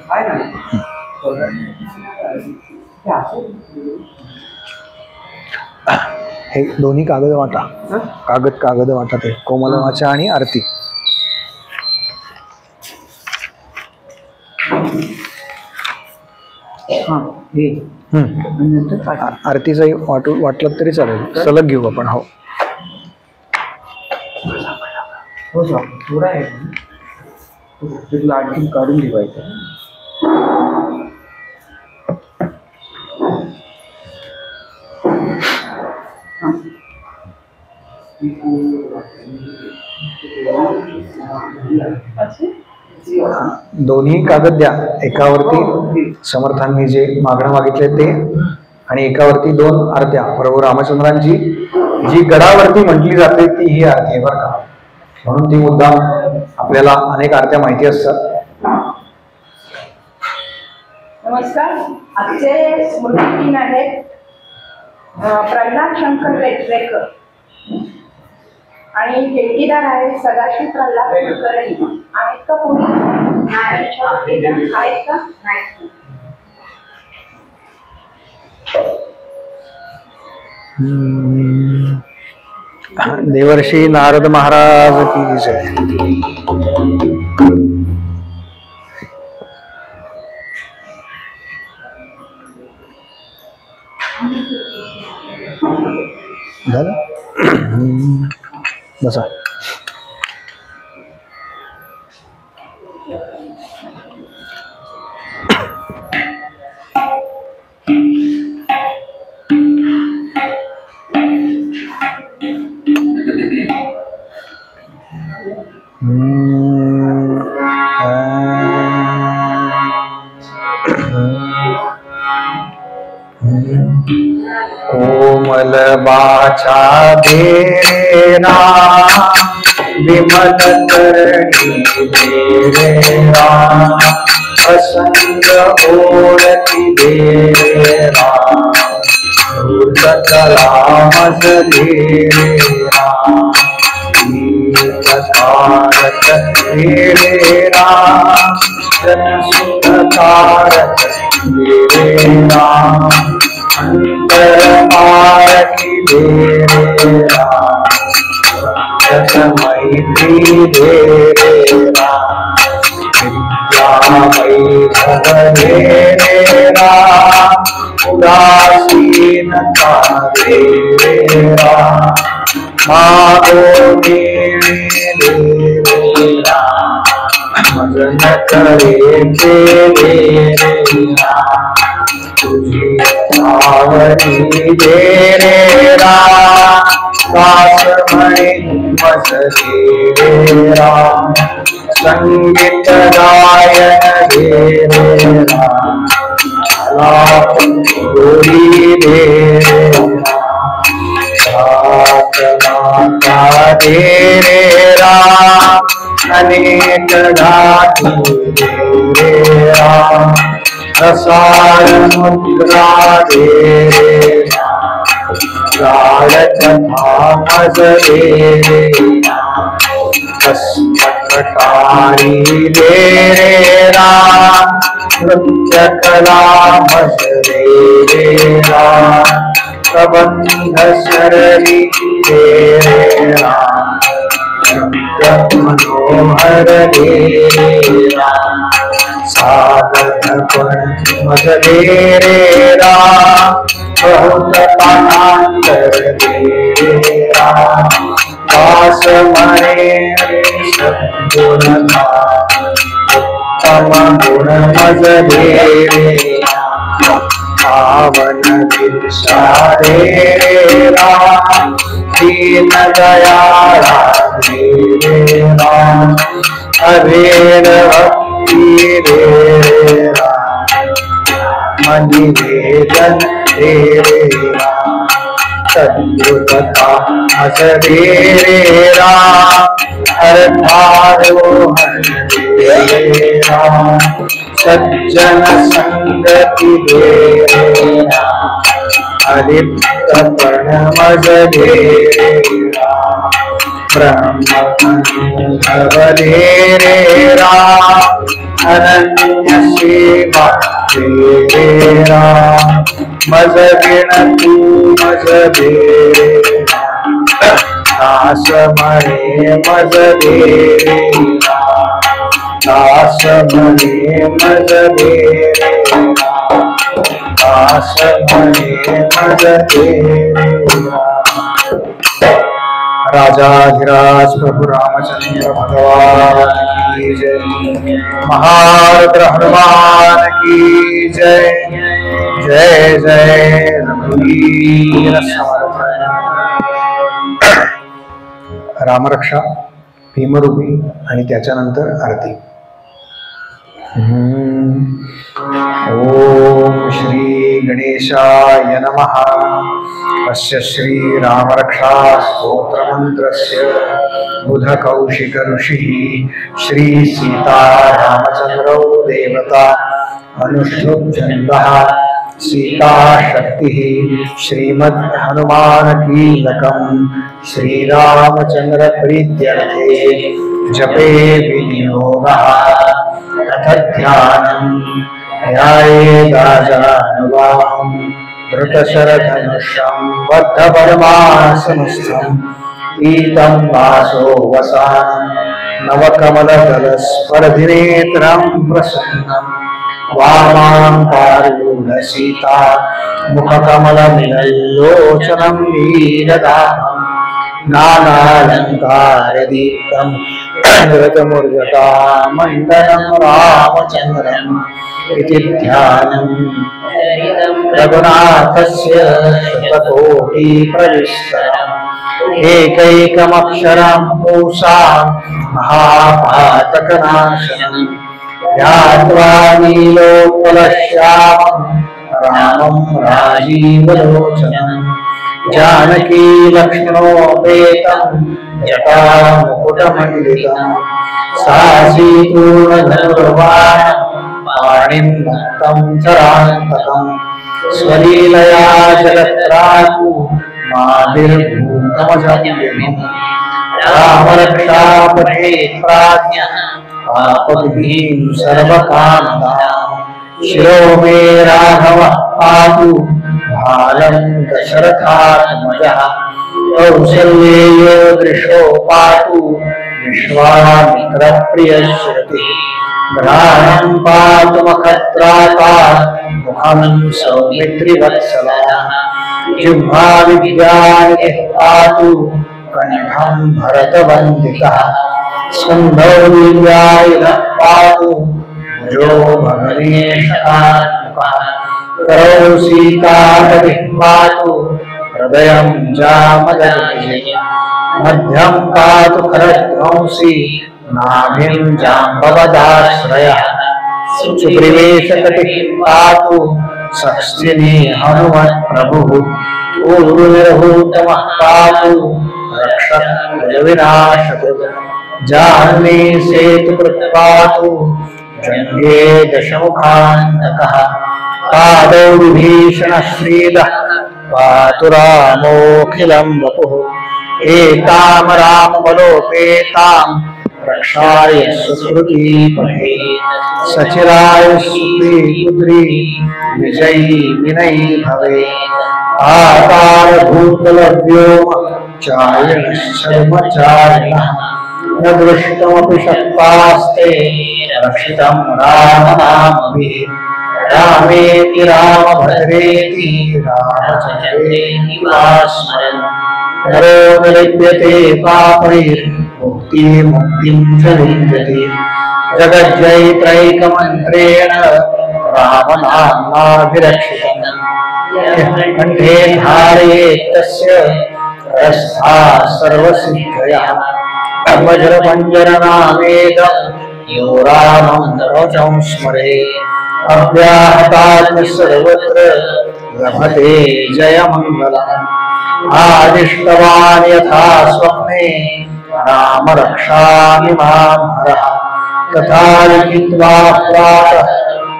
हे दोन्ही कागद वाटा, कागद वाटा ते कोमलवाचा आणि आरती. आरतीचाही वाटलं तरी चालेल, सलग घेऊ आपण. हो थोडा आहे तुला आणखी काढून ठेवायचं. दोन्ही कागद द्या. एकावरती समर्थांनी जे मागणं मागितले ते आणि एकावरती 2 आरत्या. प्रभू रामचंद्रांची जी गडावरती म्हटली जाते ती ही आरती आहे बरं का. म्हणून ती मुद्दाम आपल्याला अनेक आरत्या माहिती असतात. नमस्कार. आजचे स्मृतिदिन आहेत प्रल्हाद शंकर रेटरेकर आणि ठेकेदार आहेत सदाशिव प्रल्हाद कुलकर्णी. आहेत का कोणी? आहेत का? नाही. देवर्षी नारद महाराज की जय. झालं बसा. कोमल बाचा देना विमल करणी देना असंग ओळखी देना कला मज देना कारक देना जनसुखकारक देना अंतर मारकी देना मैत्री देना विद्यामयी भव देना उदासीनता देना मागो देना मगन करे देना तुझी आवडी देना दास म्हणे मज देना संगीत गायन देना आलाप गोरी देना माता देना अनेक घाटी देना रसायन मुद्रा देना कथा मज देना कष्टकारी देना नृत्य कला मज देना प्रबंध शरणी देना मनोहर देना सावध पण मज देना बहुत पानांतर देना दास मरे सद्गुणता उत्तम गुण मज देना पावन दिशा देना दीन दयाला देना अभेद भक्ति देना मणि वेदन देना सद्गुणता मज देना अर्थारोहण देना सज्जन संगति देना अलिप्तपण मज देना ब्रह्म अनुभव देना अनन्य सेवा रे राम मज बिन तू मज दे दास मरे मज दे राम दास मरे मज दे दास मरे मज दे राजाधिराज प्रभु रामचंद्र भगवान की जय महारुद्र हनुमान की जय जय जय रघुवीर समर्थ रामरक्षा भीमरूपी आणि त्याच्यानंतर आरती ओम श्री गणेशाय नमः अस्य श्री रामरक्षा स्तोत्र मंत्रस्य बुध कौशिक ऋषिः श्री सीता रामचंद्रौ देवता अनुष्ठुप छन्दः सीता शक्तिः श्रीमद् हनुमान कीलकम् श्री रामचंद्र प्रीत्यर्थे जपे विनियोगः अथ ध्यानम् ध्यायेदाजानुबाहुं धृतशरधनुषं बद्धपद्मासनस्थं पीतं वासो वसानं नवकमलदलस्पर्धिनेत्रं प्रसन्नं वामां पारूढसीता मुखकमलनिललोचनं नीरदाहं नानालङ्कारदीप्तं नृतमुर्जटामण्डलं रामचन्द्रम् इति ध्यानम् रघुनाथस्य शतकोटिप्रविष्टम् एकैकमक्षरं पूषां महापातकनाशनम् ध्यात्वा नीलोत्पलश्यामं रामं राजीवलोचनम् जानकी लक्ष्मणोपेतं जटामुकुटमण्डितं सासीपूर्णधनुर्वाणं पाणिं भक्तं चरान्तकं स्वलीलया जगत्रातु माभिर्भूतमजन्यमिम् रामरक्षापथे प्राज्ञः पापविधिं सर्वकामदां शिरो मे राघवः पातु भालं दशरथात्मजः कौसल्येयो दृशो पातु विश्वामित्रप्रियश्रुतिः घ्राणं पातु मखत्राता मुखं सौमित्रिवत्सलः जिह्वा विद्यानिधिः पातु कण्ठं भरतवन्दितः स्कन्धौ विद्यायुधः पातु भुजो भगनेशकात्मकः करौ सीतापतिः पातु हृदयं जामदग्निः मध्यं पातु खरध्वंसी नाभिं जाम्बवदाश्रयः सुप्रिवेशकटिः पातु सस्तिनी हनुमत्प्रभुः ऊर्ध्वनिर्हूतमः पातु रक्षकविनाशकृत् जाह्नवी सेतुकृत् पातु जङ्गे दशमुखान्तकः पादौ विभीषणश्रीदः पातु रामोऽखिलं वपुः एतां रामबलोपेतां रक्षाय सुकृतीपथे सचिराय सुपुत्री विजयी विनयी भवे आकारभूतलव्योम चारिणश्चर्मचारिणः न दृष्टमपि शक्तास्ते रक्षितं रामनामभिः रामेति रामभद्रेति रामचन्द्रेति वा स्मरन् नरो निलिप्यते पापैर्मुक्तिं च विन्दति जगज्जयित्रैकमन्त्रेण रामनाम्नाभिरक्षितम् कण्ठे धारयेत् तस्य रस्था सर्वसिद्धयः वज्रपञ्जरनामेदं यो रामं रोचं स्मरेत् अव्याहतात् सर्वत्र लभते जयमङ्गलम् आदिष्टवान् यथा स्वप्ने राम रक्षामि मां हरः तथा लिखित्वा प्रातः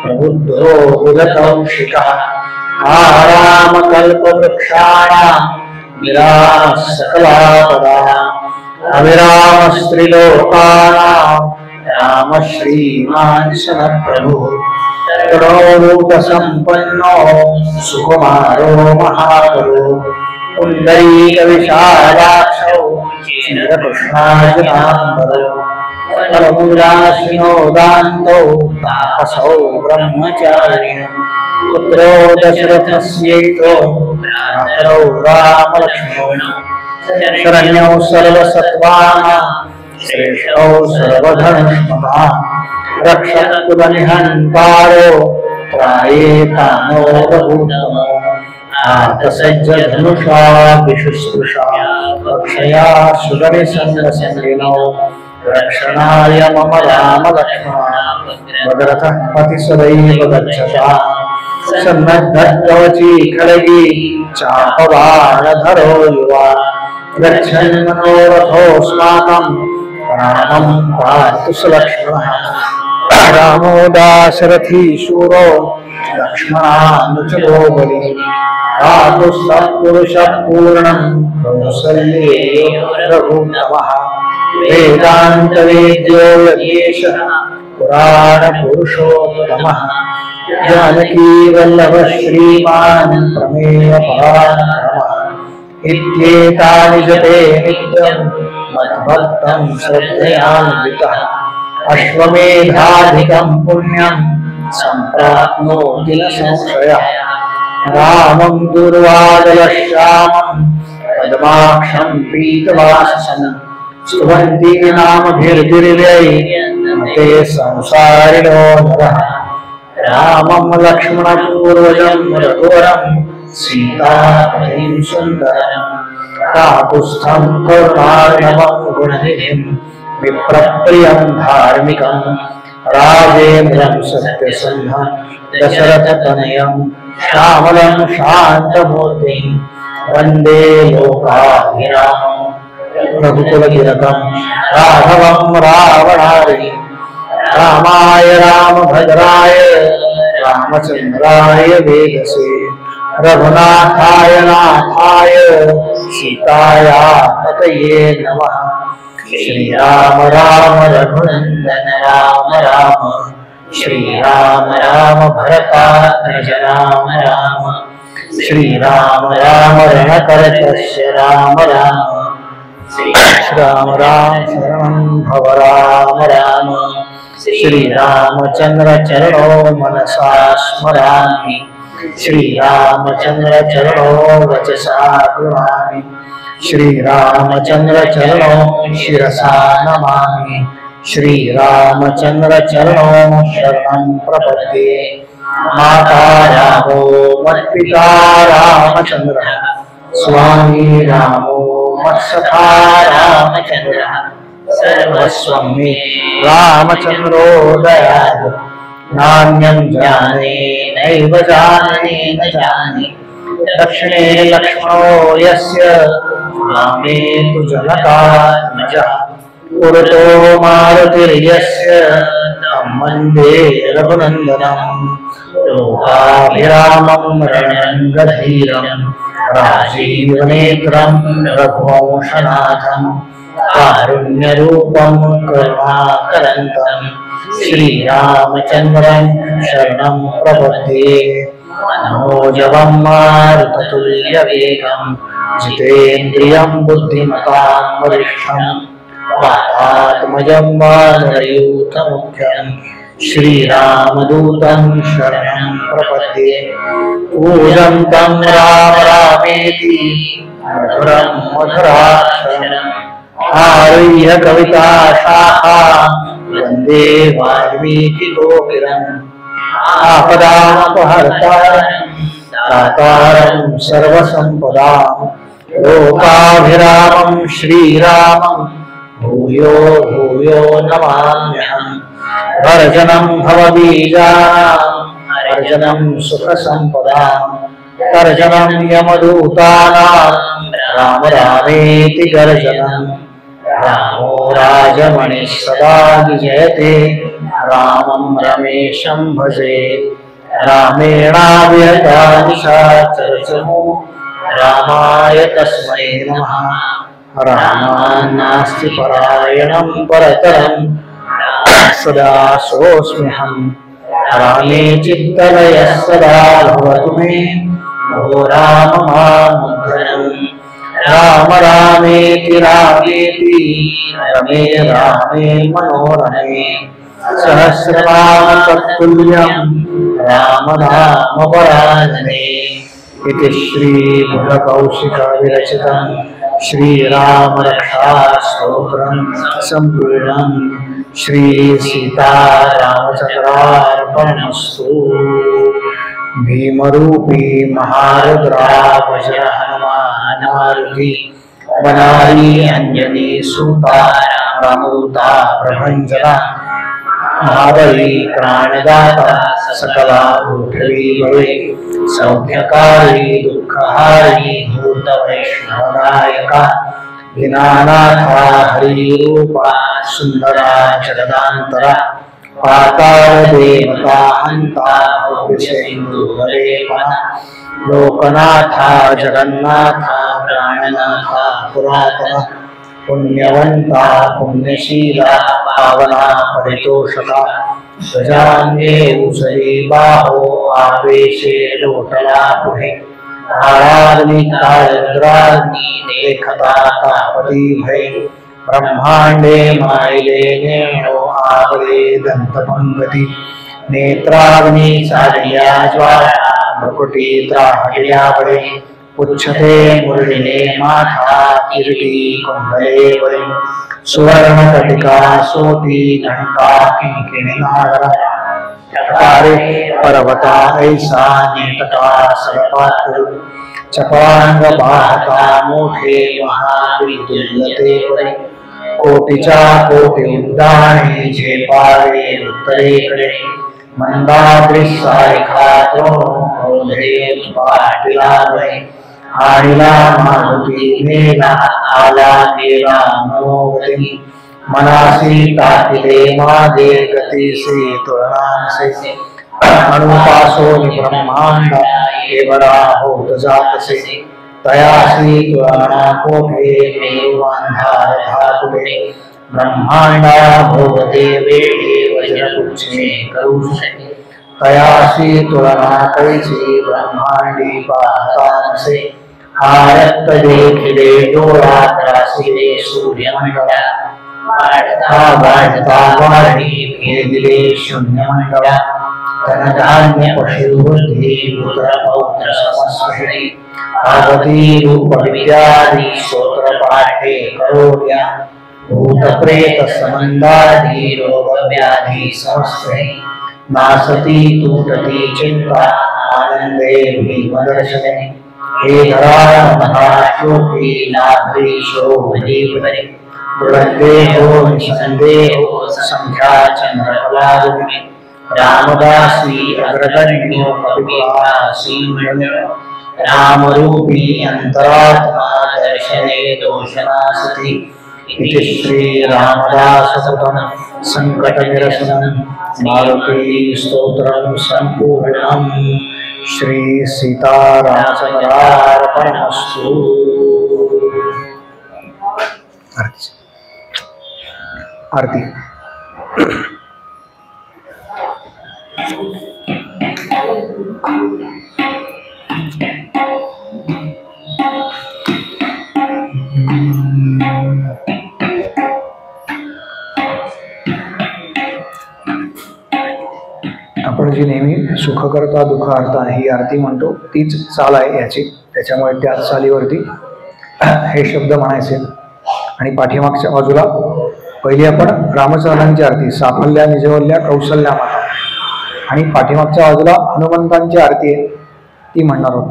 प्रबुद्धो बुधकौशिकः आरामकल्पवृक्षाणां विरामः सकलापदाः अविरामस्त्रिलोकानां राम श्रीमान शरप्रभु रूप संपन्नो सुकुमारो महाबलो पुंडरीक विशालाक्षो चिरकृष्णाजनाम्बरो परमूलाशिनो दान्तो तापसो ब्रह्मचारिणो पुत्रो दशरथस्यैतो भ्रातरौ रामलक्ष्मणौ शरण्यौ सर्वसत्त्वानां श्रेष्ठौ सर्वधर्मस्मृतां रक्षकुलनिहन्तारो त्रायेतानो रघुत्तमो आतसज्जधनुषा विशुश्रूषा रक्षया सुगनिसङ्गसङ्गिनौ रक्षणाय मम राम लक्ष्मण भद्रतः पति सदैव गच्छता सन्नद्धकवची खड्गी चापबाणधरो युवा गच्छन् मनोरथोऽस्माकं रामं पातु स लक्ष्मणः रामो दाशरथी शूरो लक्ष्मणानुचरो बली पातु सत्पुरुषः पूर्णं कौसल्येयो रघुत्तमः वेदान्तवेद्यो यतीशः पुराणपुरुषोत्तमः जानकी वल्लभ श्रीमान् प्रमेयपराक्रमः इत्येतानि जपे नित्यं मद्भक्तं श्रद्धयान्वितः अश्वमेधाधिकं पुण्यं सम्प्राप्नोति न संशयः रामं दुर्वादलश्यामं पद्माक्षं पीतवाससं स्तुवन्ति नामभिर्दिर्वै ते संसारिणो नरः रामं लक्ष्मणपूर्वजं रघुवरं सीतापतिं सुन्दरं काकुत्स्थं करुणार्णवं गुणनिधिं विप्रप्रियं धार्मिकं राजेन्द्रं सत्यसन्धं दशरथतनयं श्यामलं शान्तमूर्तिं वन्दे लोकाभिरामं रघुकुलतिलकं राघवं रावणारि रामाय रामभद्राय रामचन्द्राय वेदसे रघुनाथाय नाथाय सीताया पतये नमः श्रीराम राम रघुनन्दन राम राम श्रीराम राम भरतात्मज राम राम श्रीराम राम रणकरतस्य राम राम श्रीराम राम शरणं भव राम राम श्रीरामचन्द्र चरणो मनसा स्मरामि श्रीरामचन्द्र चरणो वचसा गृहामि श्रीरामचन्द्र चरणो शिरसा नमामि श्रीरामचन्द्र चरणो शरणं प्रपद्ये माता रामो मत्पिता रामचन्द्रः स्वामी रामो मत्सखा रामचन्द्रः सर्वस्वं मे रामचन्द्रो दयालु नान्यं जाने नैव जाने न जाने दक्षिणे लक्ष्मणो यस्य वामे तु जनकात्मजः पुरतो मारुतिर्यस्य तं वन्दे रघुनन्दनं लोकाभिरामं रणरङ्गधीरं राजीवनेत्रं रघुवंशनाथं कारुण्यरूपं करुणाकरन्तं श्रीरामचन्द्रं शरणं प्रपद्ये मनोजवं मारुततुल्यवेगं जितेन्द्रियं बुद्धिमतां वरिष्ठं वातात्मजं वानरयूथमुख्यं श्रीरामदूतं शरणं प्रपद्ये पूजन्तं राम रामेति मधुरं मधुराक्षरम् आरुह्य कविता शाखा वन्दे वाल्मीकिकोकिलम् आपदामपहर्तारं दातारं सर्वसम्पदां लोकाभिरामं श्रीरामं भूयो भूयो नमाम्यहम् अर्जनं भवबीजानां अर्जनं सुखसम्पदाम् अर्जनं यमदूतानां राम रामेति गर्जनं रामो राजमणिः सदा विजयते रामं रमेशं भजे रामेणाव्यता निशाचरचमो रामाय तस्मै नमः रामान्नास्ति परायणं परतरं सदा सोऽस्म्यहम् रामे चित्तलयः सदा भवतु मे भो राम मामुद्धरम् राम रामेति रामेति रमे रामे मनोरमे सहस्रनाम तत्तुल्यं राम नाम वरानने। इति श्री बुधकौशिक विरचितं श्रीराम रक्षा स्तोत्रं संपूर्णं। श्री सीता रामचंद्रार्पणमस्तु। भीमरूपी महारुद्रा वज्र हनुमान मारुति वनारी अंजनी सूता रामदूता प्रभंजना महाबली प्राणदाता सकला पृथ्वी बळे सौख्यकारी दुःखहारी भूत वैष्णवनायका दीनानाथा हरिरूपा सुंदरा जगदांतरा पाताळ देवता हंता भव्यसिंधुवरेपणा लोकनाथा जगन्नाथा प्राणनाथा पुरातना पुण्यवंता पुण्यशीला पावना परितोषका गजान्ये उचली बाहो आवेशे लोटला पुढे आराधनी काळद्राग्नी देखता कापती भय ब्रह्मांडे मायले नेणो आवळे दंतपंगती नेत्राग्नी चालया ज्वाला भ्रुकुटी त्राहल्या बळे उच्छते मुरळीने माथा किरीटी कुंडले बळे सुवर्ण कटिका सोती घंटा किंकिणी नागरा चकारे पर्वता ऐसा नेटका सडपात्र चपांग बाहता मोठे महाविद्युल्लते बळे कोटीच्या कोटी उड्डाणे झेपावे उत्तरेकडे मंदाद्री सारिखा तोंडे पाटीला बळे आईला मारुती नेला आला नेला मनोगती मनासी टाकिले मागे गतीसे तुळणांसे अणुपासोनी ब्रह्मांड केवळा होत जातसे तयासी तुळणा कोठे मेरुबांधार धातुले ब्रह्मांडा भोगते वेळे वज्रपुच्छे करुषे तयासी तुलना कैची ब्रह्मांडी पाहतानसे आयत्त देखिले डोळा त्रासिले सूर्यमंडळा वाढता वाढी भेदिले शून्यमंडळा धनधान्य पशुबुद्धी पुत्र पौत्र समस्पृहे पार्वती रूप विद्यादी स्तोत्र पाठे करोड्या भूत प्रेत संबंधादी रोग व्याधी समस्ये नासती तुटती चिंता आनंदे भीमदर्शने हे धरा महाशोकी नाभि शोभदीपरे दृढदेहो निसंदेहो संख्या चंद्रकलारुणे रामदासी अग्रगण्यो कपिवासी रामरूपी अंतरात्मा दर्शने दोषनासति। इति श्री रामदाससुतं संकटनिरसनं मारुति स्तोत्रं संपूर्णं। श्री सीतारामचंद्रार्पणमस्तु। आरती। आपण जी नेहमी सुख करता दुःख हरता ही आरती म्हणतो तीच चाल आहे याची, त्याच्यामुळे त्या चालीवरती हे शब्द म्हणायचे। आणि पाठीमागच्या बाजूला पहिली आपण रामचंद्रांची आरती साफल्या निजवल्या कौशल्या माता, आणि पाठीमागच्या बाजूला हनुमंतांची आरती आहे ती म्हणणार आहोत।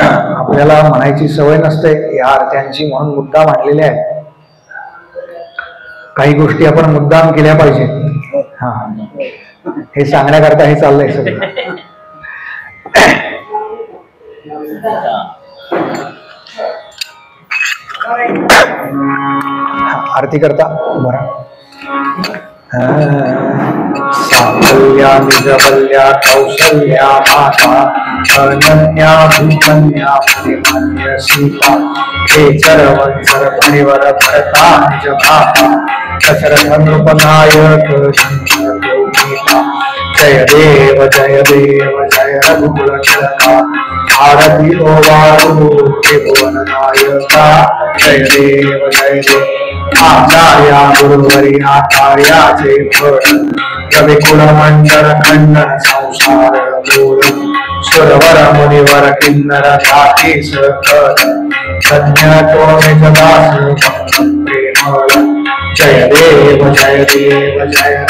आपल्याला म्हणायची सवय नसते या आरत्यांची, म्हणून मुद्दाम आणलेल्या आहेत। काही गोष्टी आपण मुद्दाम केल्या पाहिजे, हा हे सांगण्याकरता हे चाललंय सगळं। आरती करता बरं साकल्या निजबल्या कौशल्या माता अनन्या भूकन्या परिमान्य सीता खेचर वत्सर परिवर भरता निज भाता दशरथ नृपनायक गीता जय देव जय रघुकुल तिलका भारती ओवाळू त्रिभुवन नायका जय देव आचार्या गुरुवरी आचार्याचे फळ कविकुल मंडल खंडन संसार मूल सुरवर मुनिवर किन्नर जाती सकल धन्य तो निज दास प्रेमळ जय देव जय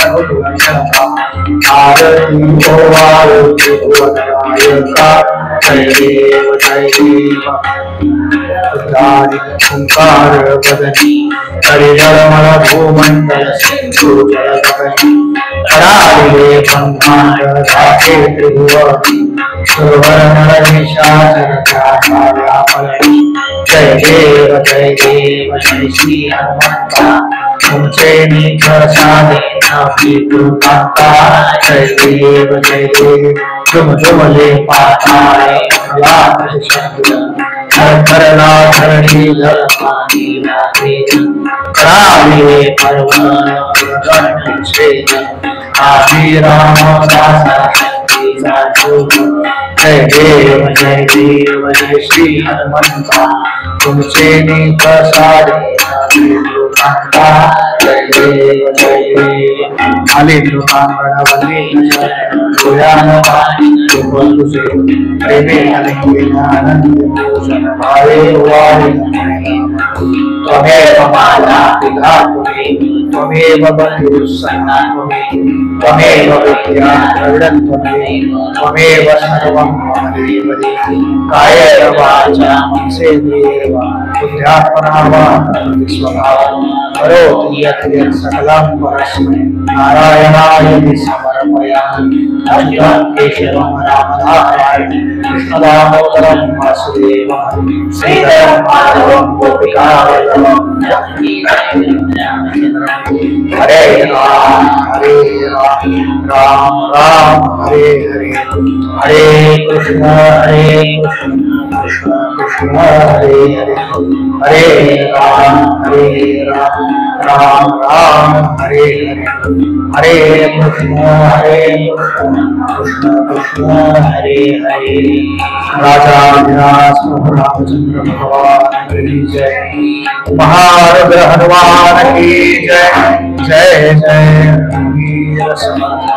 रघुकुल तिलका भारती ओवाळू त्रिभुवन नायका जय देव ओंकार वदनी हरिधर्मण भूमंडल सिंधु जलगगनी कराले ब्रह्मांड राखे त्रिभुवनी सुरवर्ण निशाचर व्यापार्या फलनी जय देव जय श्री हनुमंता तुमचे निकषाने नाभी कृपांता जय देव तुमले पाताळे लाभ शब्द धरला धरणी धरमानी कराले पर्वण गण छेद आदि रामदास जय देव जय श्री हनुमंता तुमचे निकषाने जय देव आले लोकांगणवले तुझे प्रेमे आनंद भूषण भावे वारे त्वमेव माता पिता त्वमेव बंधुः सखा त्वमेव विद्या द्रविणं त्वमेव सर्वं मम देव कायेन वाचा मनसेन्द्रियेर्वा बुद्ध्यात्मना वा स्वभावं करोति यत् सकलं परस्मै नारायणाय समर्पयामि नमः केशवं रामनारायण कृष्णदामोदरं वासुदेवं श्रीधरं माधवं गोपिकावल्लभं हरे राम राम राम हरे हरे हरे कृष्ण कृष्ण कृष्ण हरे हरे हरे राम राम राम हरे हरे हरे कृष्ण कृष्ण कृष्ण हरे हरे राजा विराज रामचंद्र भगवान की जय महारुद्र हनुमान की जय जय वीर समर्थ